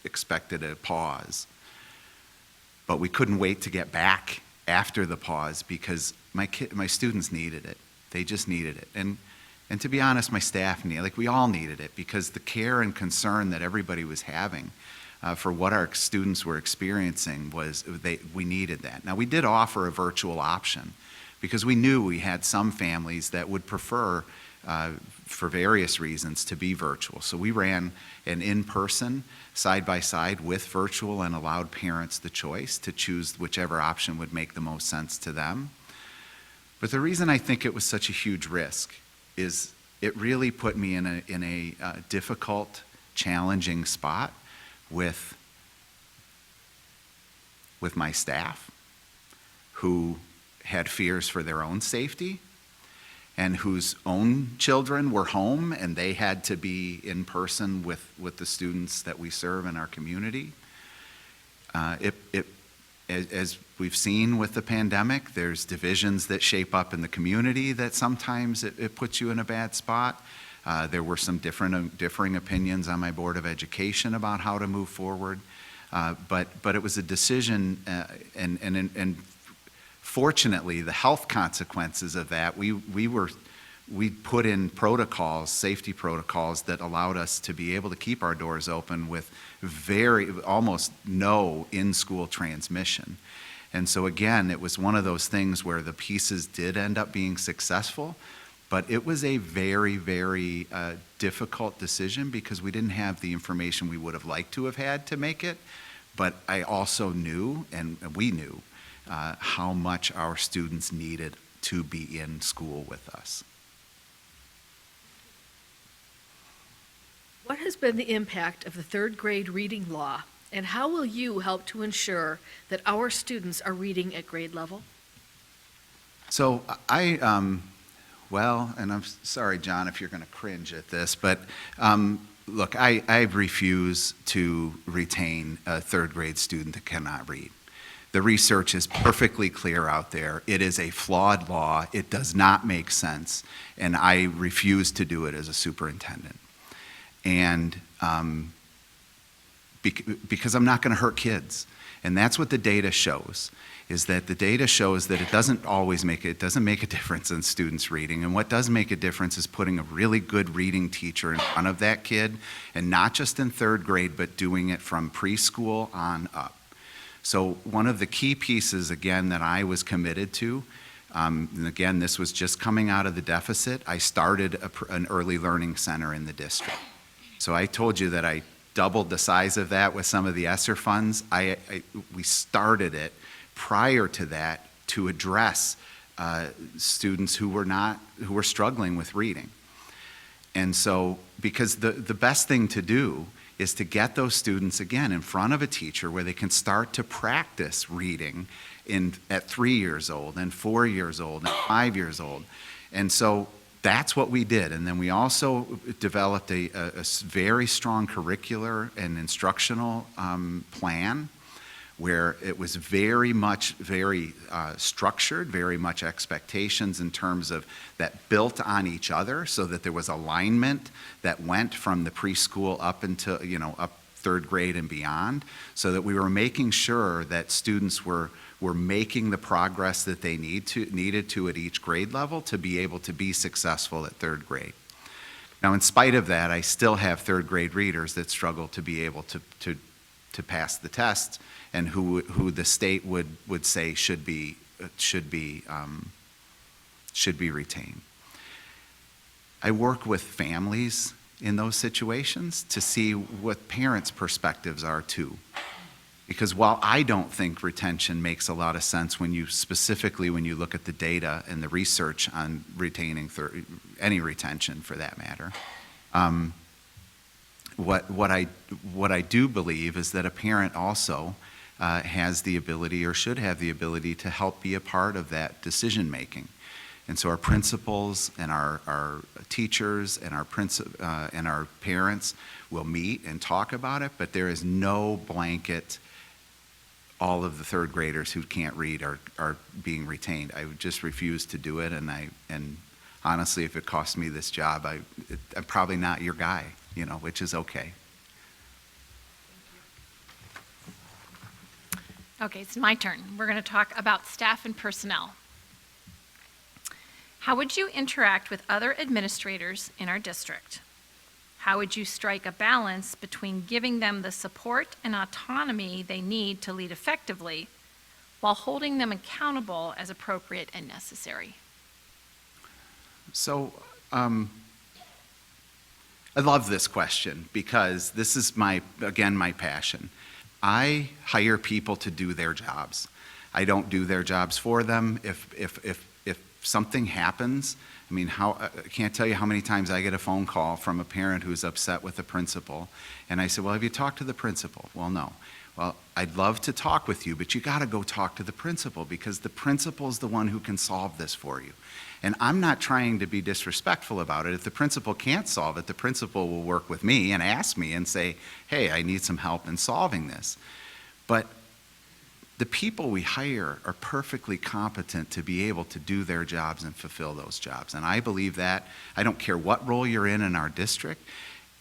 expected a pause. But we couldn't wait to get back after the pause because my students needed it. They just needed it. And to be honest, my staff needed it. Like, we all needed it, because the care and concern that everybody was having for what our students were experiencing we needed that. Now, we did offer a virtual option because we knew we had some families that would prefer, for various reasons, to be virtual. So we ran an in-person side by side with virtual and allowed parents the choice to choose whichever option would make the most sense to them. But the reason I think it was such a huge risk is it really put me in a difficult, challenging spot with my staff, who had fears for their own safety and whose own children were home and they had to be in person with the students that we serve in our community. As we've seen with the pandemic, there's divisions that shape up in the community that sometimes it puts you in a bad spot. There were some differing opinions on my Board of Education about how to move forward, but it was a decision, and fortunately, the health consequences of that, we put in protocols, safety protocols, that allowed us to be able to keep our doors open with almost no in-school transmission. And so again, it was one of those things where the pieces did end up being successful, but it was a very, very difficult decision because we didn't have the information we would have liked to have had to make it. But I also knew, and we knew, how much our students needed to be in school with us. What has been the impact of the third grade reading law, and how will you help to ensure that our students are reading at grade level? So well, and I'm sorry, John, if you're going to cringe at this, but look, I refuse to retain a third grade student that cannot read. The research is perfectly clear out there. It is a flawed law. It does not make sense, and I refuse to do it as a superintendent. And because I'm not going to hurt kids. And that's what the data shows, is that the data shows that it doesn't make a difference in students reading. And what does make a difference is putting a really good reading teacher in front of that kid, and not just in third grade, but doing it from preschool on up. So one of the key pieces, again, that I was committed to, and again, this was just coming out of the deficit, I started an early learning center in the district. So I told you that I doubled the size of that with some of the ESSER funds. We started it prior to that to address students who were struggling with reading. And so, because the best thing to do is to get those students, again, in front of a teacher where they can start to practice reading at 3 years old and 4 years old and 5 years old. And so that's what we did. And then we also developed a very strong curricular and instructional plan where it was very structured, very much expectations in terms of that built on each other so that there was alignment that went from the preschool up until, up third grade and beyond, so that we were making sure that students were making the progress that they needed to at each grade level to be able to be successful at third grade. Now, in spite of that, I still have third grade readers that struggle to be able to pass the test, and who the state would say should be retained. I work with families in those situations to see what parents' perspectives are too. Because while I don't think retention makes a lot of sense when you look at the data and the research on retaining any retention for that matter, what I do believe is that a parent also has the ability or should have the ability to help be a part of that decision making. And so our principals and our teachers and our parents will meet and talk about it, but there is no blanket, all of the third graders who can't read are being retained. I would just refuse to do it, and honestly, if it costs me this job, I'm probably not your guy, which is okay. Okay, it's my turn. We're going to talk about staff and personnel. How would you interact with other administrators in our district? How would you strike a balance between giving them the support and autonomy they need to lead effectively while holding them accountable as appropriate and necessary? So, I love this question because this is my passion. I hire people to do their jobs. I don't do their jobs for them. If something happens, I can't tell you how many times I get a phone call from a parent who's upset with the principal, and I say, well, have you talked to the principal? Well, no. Well, I'd love to talk with you, but you got to go talk to the principal because the principal is the one who can solve this for you. And I'm not trying to be disrespectful about it. If the principal can't solve it, the principal will work with me and ask me and say, hey, I need some help in solving this. But the people we hire are perfectly competent to be able to do their jobs and fulfill those jobs. And I believe that. I don't care what role you're in our district,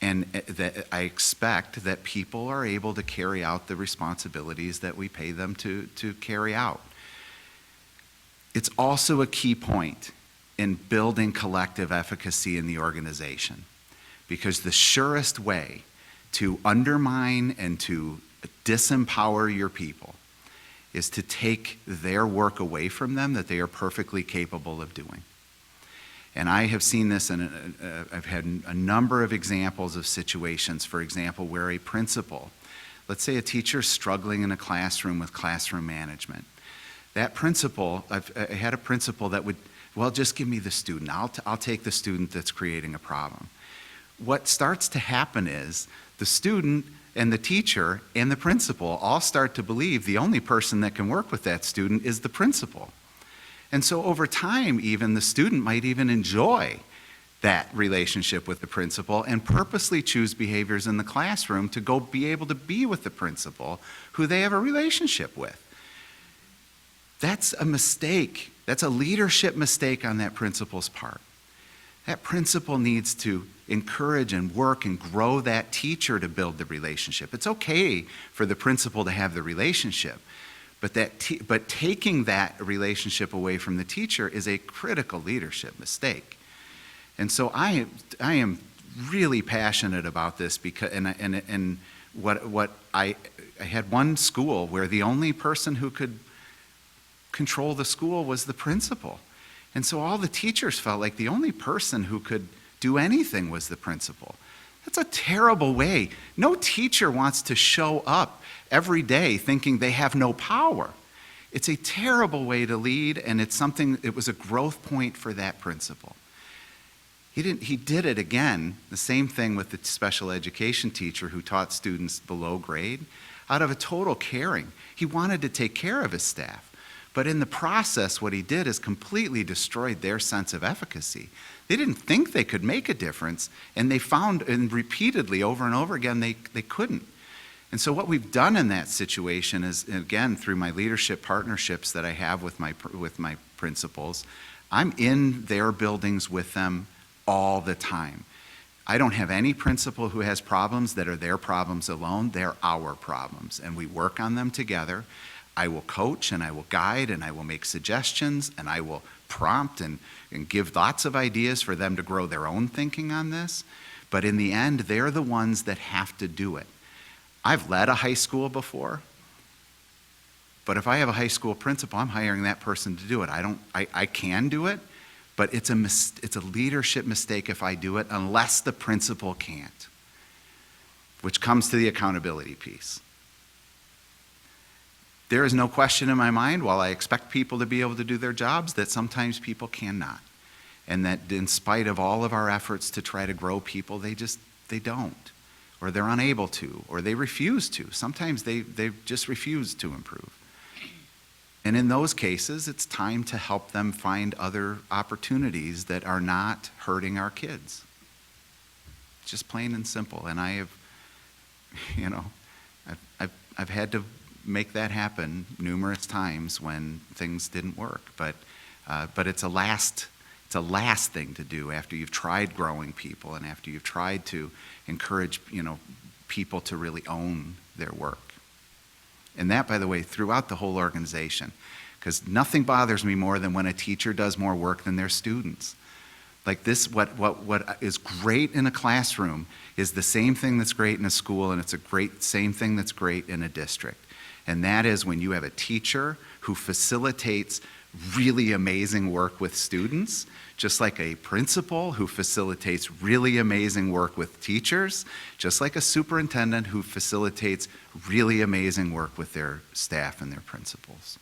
and that I expect that people are able to carry out the responsibilities that we pay them to carry out. It's also a key point in building collective efficacy in the organization, because the surest way to undermine and to disempower your people is to take their work away from them that they are perfectly capable of doing. And I have seen this, and I've had a number of examples of situations, for example, where a principal, let's say a teacher struggling in a classroom with classroom management. That principal, I had a principal that would, well, just give me the student. I'll take the student that's creating a problem. What starts to happen is the student and the teacher and the principal all start to believe the only person that can work with that student is the principal. And so over time, even the student might even enjoy that relationship with the principal and purposely choose behaviors in the classroom to go be able to be with the principal who they have a relationship with. That's a mistake. That's a leadership mistake on that principal's part. That principal needs to encourage and work and grow that teacher to build the relationship. It's okay for the principal to have the relationship, but taking that relationship away from the teacher is a critical leadership mistake. And so I am really passionate about this because I had one school where the only person who could control the school was the principal. And so all the teachers felt like the only person who could do anything was the principal. That's a terrible way. No teacher wants to show up every day thinking they have no power. It's a terrible way to lead, and it was a growth point for that principal. He did it again, the same thing with the special education teacher who taught students below grade, out of a total caring. He wanted to take care of his staff. But in the process, what he did is completely destroyed their sense of efficacy. They didn't think they could make a difference, and they found, and repeatedly over and over again, they couldn't. And so what we've done in that situation is, again, through my leadership partnerships that I have with my principals, I'm in their buildings with them all the time. I don't have any principal who has problems that are their problems alone. They're our problems, and we work on them together. I will coach, and I will guide, and I will make suggestions, and I will prompt and give lots of ideas for them to grow their own thinking on this. But in the end, they're the ones that have to do it. I've led a high school before, but if I have a high school principal, I'm hiring that person to do it. I can do it, but it's a leadership mistake if I do it unless the principal can't, which comes to the accountability piece. There is no question in my mind, while I expect people to be able to do their jobs, that sometimes people cannot. And that in spite of all of our efforts to try to grow people, they don't. Or they're unable to, or they refuse to. Sometimes they just refuse to improve. And in those cases, it's time to help them find other opportunities that are not hurting our kids. Just plain and simple. And I have, I've had to make that happen numerous times when things didn't work. But it's a last thing to do after you've tried growing people and after you've tried to encourage, people to really own their work. And that, by the way, throughout the whole organization, because nothing bothers me more than when a teacher does more work than their students. Like this, what is great in a classroom is the same thing that's great in a school, and it's same thing that's great in a district. And that is when you have a teacher who facilitates really amazing work with students, just like a principal who facilitates really amazing work with teachers, just like a superintendent who facilitates really amazing work with their staff and their principals.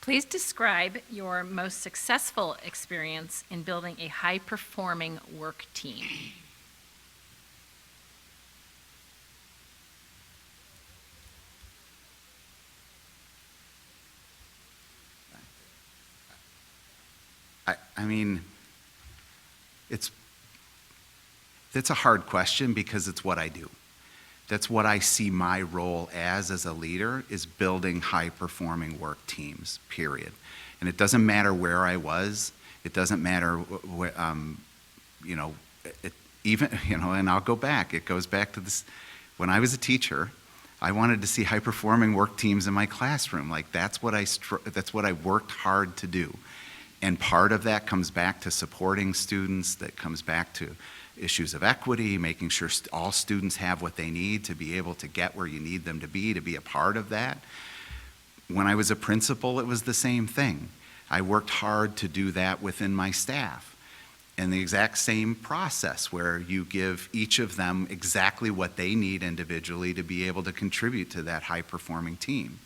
Please describe your most successful experience in building a high-performing work team. It's a hard question because it's what I do. That's what I see my role as a leader, is building high-performing work teams, period. And it doesn't matter where I was. It doesn't matter, and I'll go back. It goes back to this. When I was a teacher, I wanted to see high-performing work teams in my classroom. Like, that's what I worked hard to do. And part of that comes back to supporting students, that comes back to issues of equity, making sure all students have what they need to be able to get where you need them to be a part of that. When I was a principal, it was the same thing. I worked hard to do that within my staff. And the exact same process where you give each of them exactly what they need individually to be able to contribute to that high-performing team.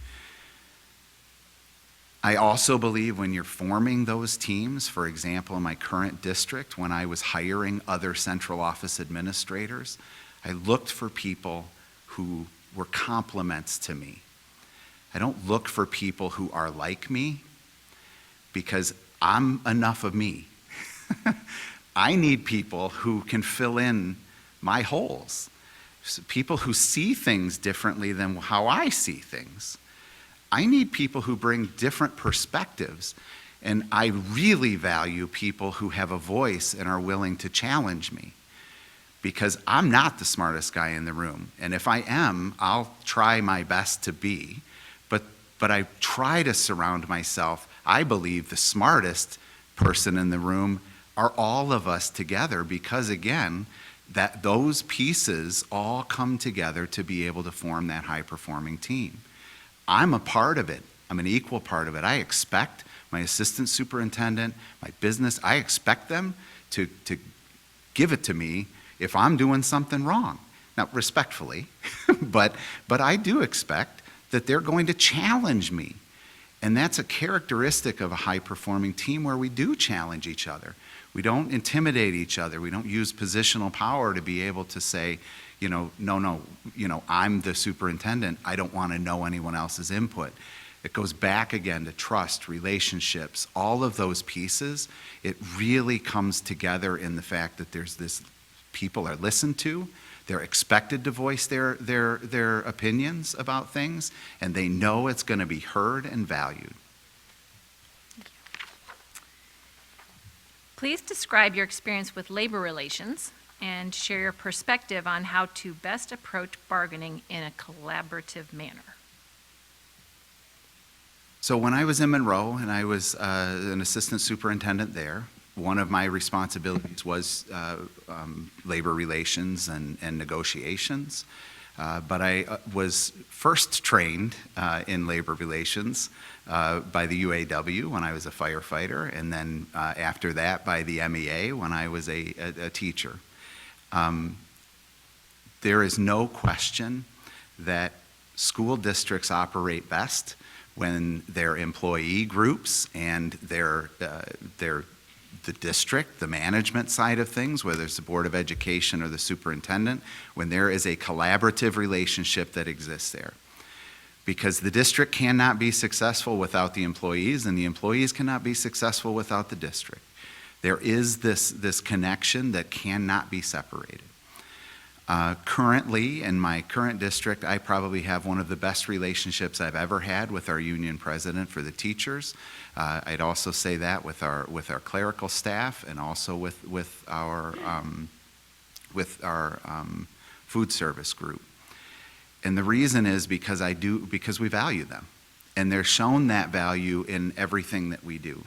I also believe when you're forming those teams, for example, in my current district, when I was hiring other central office administrators, I looked for people who were complements to me. I don't look for people who are like me, because I'm enough of me. I need people who can fill in my holes, people who see things differently than how I see things. I need people who bring different perspectives, and I really value people who have a voice and are willing to challenge me, because I'm not the smartest guy in the room, and if I am, I'll try my best to be, but I try to surround myself. I believe the smartest person in the room are all of us together, because again, that those pieces all come together to be able to form that high-performing team. I'm a part of it. I'm an equal part of it. I expect my assistant superintendent, my business, I expect them to give it to me if I'm doing something wrong. Now, respectfully, but I do expect that they're going to challenge me. And that's a characteristic of a high-performing team where we do challenge each other. We don't intimidate each other. We don't use positional power to be able to say, no, I'm the superintendent. I don't want to know anyone else's input. It goes back again to trust, relationships, all of those pieces. It really comes together in the fact that there's this, people are listened to, they're expected to voice their opinions about things, and they know it's going to be heard and valued. Please describe your experience with labor relations and share your perspective on how to best approach bargaining in a collaborative manner. So when I was in Monroe and I was an assistant superintendent there, one of my responsibilities was labor relations and negotiations. But I was first trained in labor relations by the UAW when I was a firefighter, and then after that by the MEA when I was a teacher. There is no question that school districts operate best when their employee groups and the district, the management side of things, whether it's the Board of Education or the superintendent, when there is a collaborative relationship that exists there. Because the district cannot be successful without the employees, and the employees cannot be successful without the district. There is this connection that cannot be separated. Currently, in my current district, I probably have one of the best relationships I've ever had with our union president for the teachers. I'd also say that with our clerical staff and also with our food service group. And the reason is because we value them, and they're shown that value in everything that we do.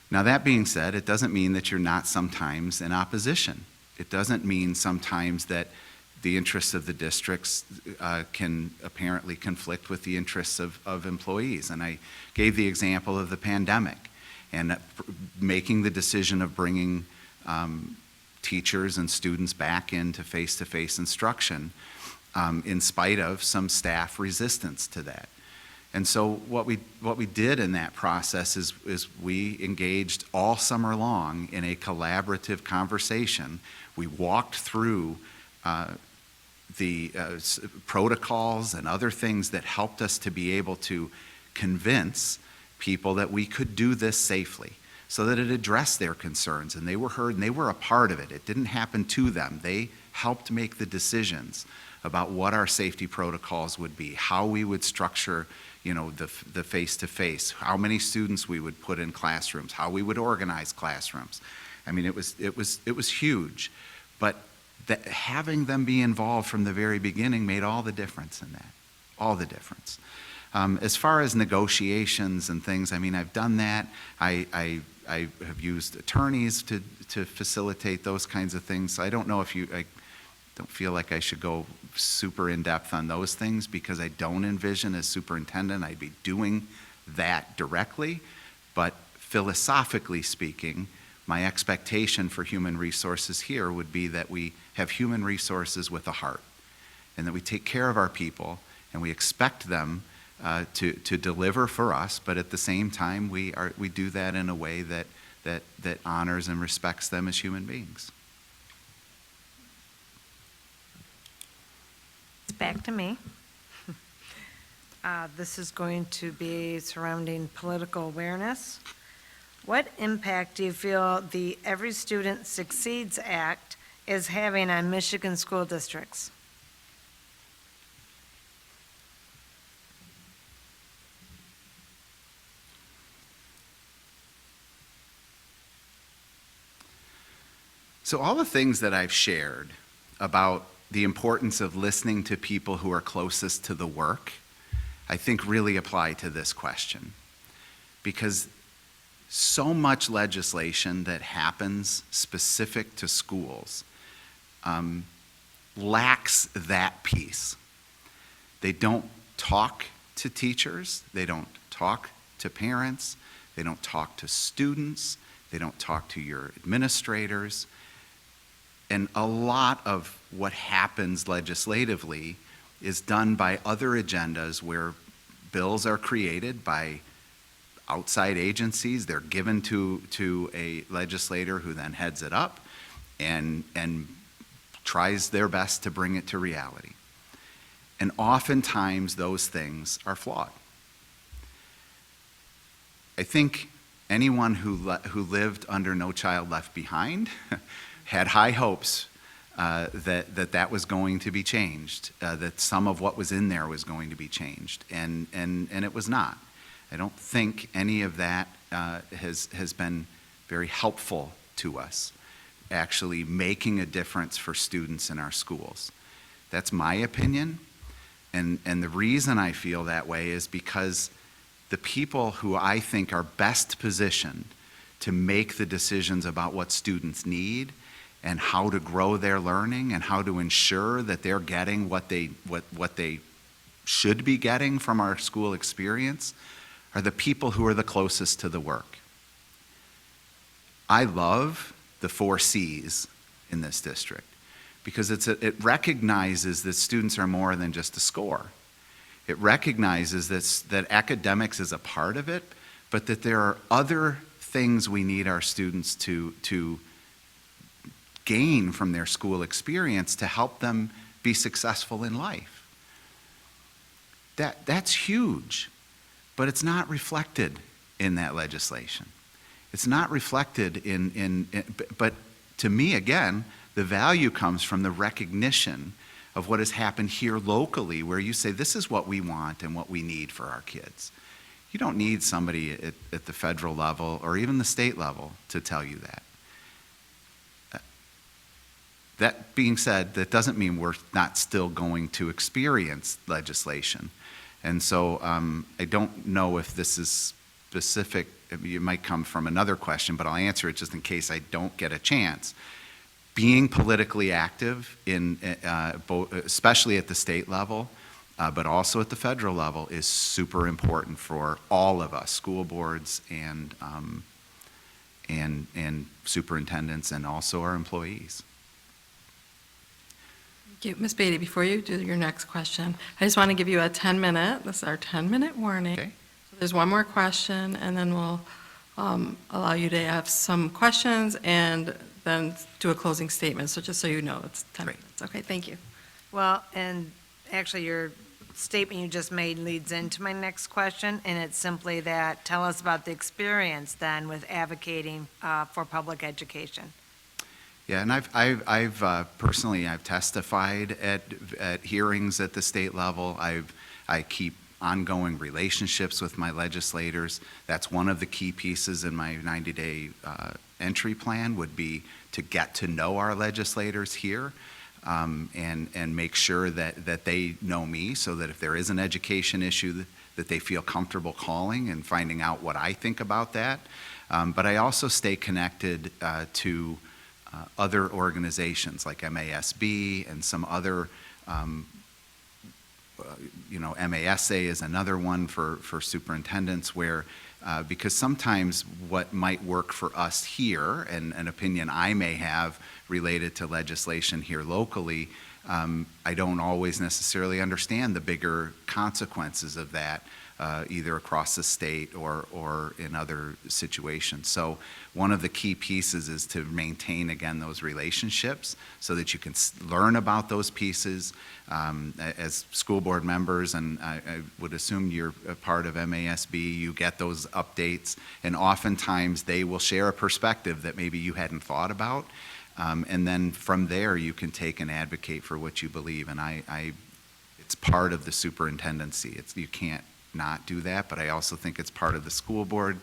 Now, that being said, it doesn't mean that you're not sometimes in opposition. It doesn't mean sometimes that the interests of the districts can apparently conflict with the interests of employees. And I gave the example of the pandemic and making the decision of bringing teachers and students back into face-to-face instruction in spite of some staff resistance to that. And so what we did in that process is we engaged all summer long in a collaborative conversation. We walked through the protocols and other things that helped us to be able to convince people that we could do this safely so that it addressed their concerns, and they were heard and they were a part of it. It didn't happen to them. They helped make the decisions about what our safety protocols would be, how we would structure the face-to-face, how many students we would put in classrooms, how we would organize classrooms. I mean, it was huge, but having them be involved from the very beginning made all the difference in that, all the difference. As far as negotiations and things, I mean, I've done that. I have used attorneys to facilitate those kinds of things. I don't know if I don't feel like I should go super in-depth on those things because I don't envision as superintendent I'd be doing that directly. But philosophically speaking, my expectation for human resources here would be that we have human resources with a heart and that we take care of our people and we expect them to deliver for us, but at the same time we do that in a way that honors and respects them as human beings. It's back to me. This is going to be surrounding political awareness. What impact do you feel the Every Student Succeeds Act is having on Michigan school districts? So all the things that I've shared about the importance of listening to people who are closest to the work, I think really apply to this question. Because so much legislation that happens specific to schools lacks that piece. They don't talk to teachers, they don't talk to parents, they don't talk to students, they don't talk to your administrators. And a lot of what happens legislatively is done by other agendas where bills are created by outside agencies. They're given to a legislator who then heads it up and tries their best to bring it to reality. And oftentimes those things are flawed. I think anyone who lived under No Child Left Behind had high hopes that was going to be changed, that some of what was in there was going to be changed, and it was not. I don't think any of that has been very helpful to us, actually making a difference for students in our schools. That's my opinion, and the reason I feel that way is because the people who I think are best positioned to make the decisions about what students need and how to grow their learning and how to ensure that they're getting what they should be getting from our school experience are the people who are the closest to the work. I love the 4 C's in this district because it recognizes that students are more than just a score. It recognizes that academics is a part of it, but that there are other things we need our students to gain from their school experience to help them be successful in life. That's huge, but it's not reflected in that legislation. It's not reflected but to me, again, the value comes from the recognition of what has happened here locally, where you say, this is what we want and what we need for our kids. You don't need somebody at the federal level or even the state level to tell you that. That being said, that doesn't mean we're not still going to experience legislation. And so I don't know if this is specific. It might come from another question, but I'll answer it just in case I don't get a chance. Being politically active, especially at the state level, but also at the federal level, is super important for all of us, school boards and superintendents, and also our employees. Thank you. Ms. Beatty, before you do your next question, I just want to give you a 10-minute, this is our 10-minute warning. Okay. There's one more question, and then we'll allow you to have some questions and then do a closing statement. So just so you know, it's 10 Great. minutes. Okay, thank you. Well, and actually, your statement you just made leads into my next question, and it's simply that, tell us about the experience then with advocating for public education. Yeah, and I've personally testified at hearings at the state level. I keep ongoing relationships with my legislators. That's one of the key pieces in my 90-day entry plan, would be to get to know our legislators here and make sure that they know me, so that if there is an education issue that they feel comfortable calling and finding out what I think about that. But I also stay connected to other organizations like MASB and some other, MASA is another one for superintendents, where because sometimes what might work for us here, and an opinion I may have related to legislation here locally, I don't always necessarily understand the bigger consequences of that, either across the state or in other situations. So one of the key pieces is to maintain, again, those relationships so that you can learn about those pieces as school board members, and I would assume you're a part of MASB, you get those updates, and oftentimes they will share a perspective that maybe you hadn't thought about, and then from there you can take and advocate for what you believe, and it's part of the superintendency. You can't not do that, but I also think it's part of the school board,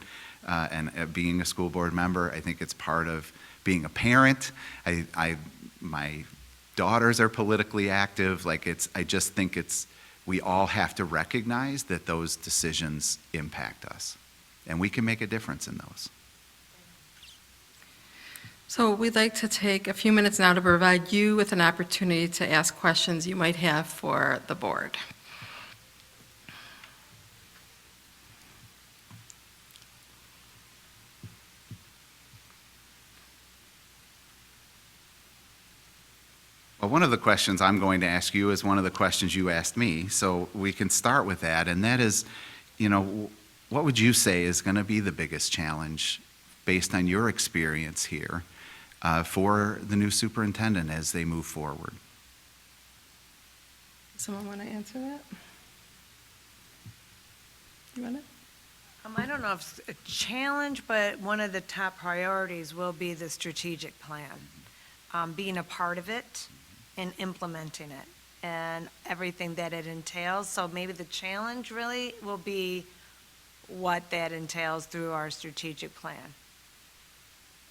and being a school board member, I think it's part of being a parent. My daughters are politically active. I just think we all have to recognize that those decisions impact us, and we can make a difference in those. So we'd like to take a few minutes now to provide you with an opportunity to ask questions you might have for the board. Well, one of the questions I'm going to ask you is one of the questions you asked me, so we can start with that, and that is, what would you say is going to be the biggest challenge based on your experience here for the new superintendent as they move forward? Someone want to answer that? You want it? I don't know if it's a challenge, but one of the top priorities will be the strategic plan, being a part of it and implementing it and everything that it entails. So maybe the challenge really will be what that entails through our strategic plan.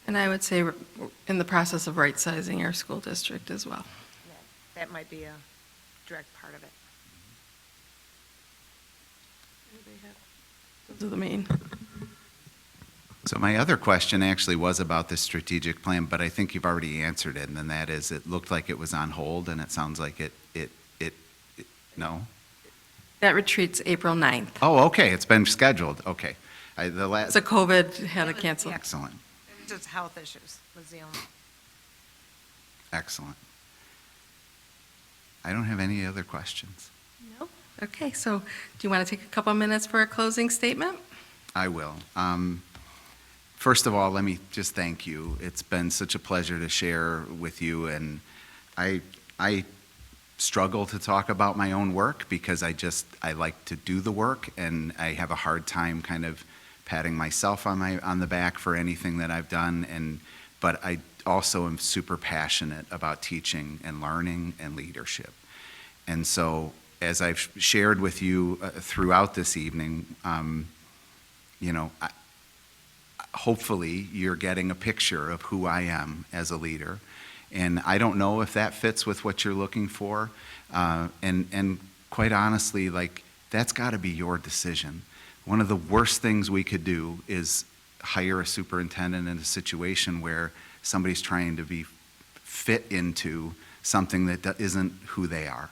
And I would say we're in the process of right-sizing our school district as well. That might be a direct part of it. Those are the main. So my other question actually was about the strategic plan, but I think you've already answered it, and that is it looked like it was on hold, and it sounds like it no? That retreat's April 9th. Oh, okay, it's been scheduled, okay. So COVID had to cancel. Excellent, It was just health issues was the only. excellent. I don't have any other questions. No? Okay, so do you want to take a couple minutes for a closing statement? I will. First of all, let me just thank you. It's been such a pleasure to share with you, and I struggle to talk about my own work because I like to do the work, and I have a hard time kind of patting myself on the back for anything that I've done, but I also am super passionate about teaching and learning and leadership. And so, as I've shared with you throughout this evening, hopefully you're getting a picture of who I am as a leader. And I don't know if that fits with what you're looking for. And quite honestly, that's got to be your decision. One of the worst things we could do is hire a superintendent in a situation where somebody's trying to be fit into something that isn't who they are.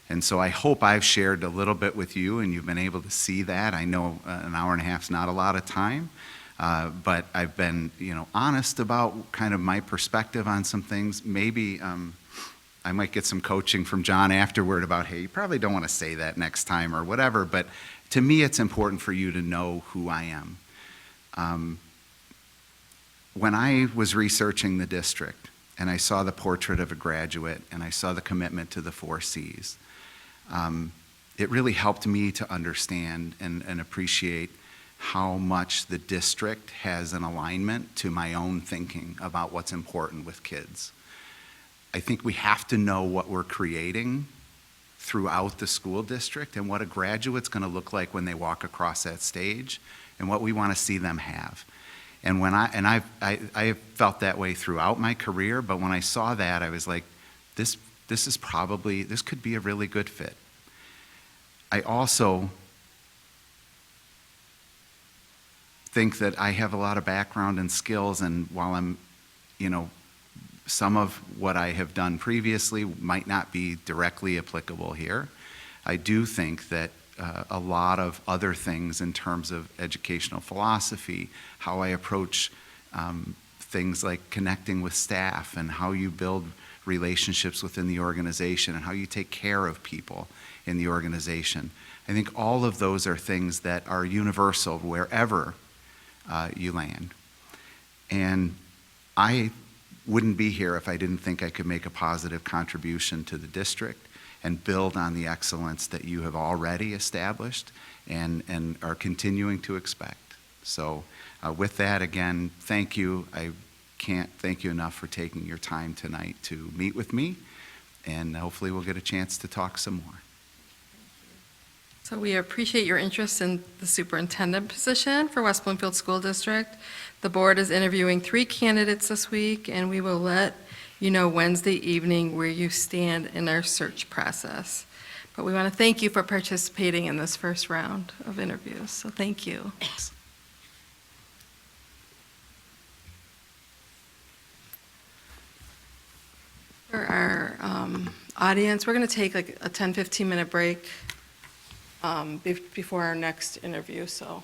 And so I hope I've shared a little bit with you and you've been able to see that. I know an hour and a half is not a lot of time, but I've been, honest about kind of my perspective on some things. Maybe I might get some coaching from John afterward about, hey, you probably don't want to say that next time or whatever, but to me it's important for you to know who I am. When I was researching the district and I saw the portrait of a graduate and I saw the commitment to the 4 C's, it really helped me to understand and appreciate how much the district has an alignment to my own thinking about what's important with kids. I think we have to know what we're creating throughout the school district and what a graduate's going to look like when they walk across that stage and what we want to see them have. And I have felt that way throughout my career, but when I saw that, I was like, this could be a really good fit. I also think that I have a lot of background and skills, and while I'm, some of what I have done previously might not be directly applicable here, I do think that a lot of other things in terms of educational philosophy, how I approach things like connecting with staff and how you build relationships within the organization and how you take care of people in the organization. I think all of those are things that are universal wherever you land. And I wouldn't be here if I didn't think I could make a positive contribution to the district and build on the excellence that you have already established and are continuing to expect. So with that, again, thank you. I can't thank you enough for taking your time tonight to meet with me, and hopefully we'll get a chance to talk some more. So we appreciate your interest in the superintendent position for West Bloomfield School District. The board is interviewing 3 candidates this week, and we will let you know Wednesday evening where you stand in our search process. But we want to thank you for participating in this first round of interviews, so thank you. For our audience, we're going to take like a 10-15 minute break before our next interview, so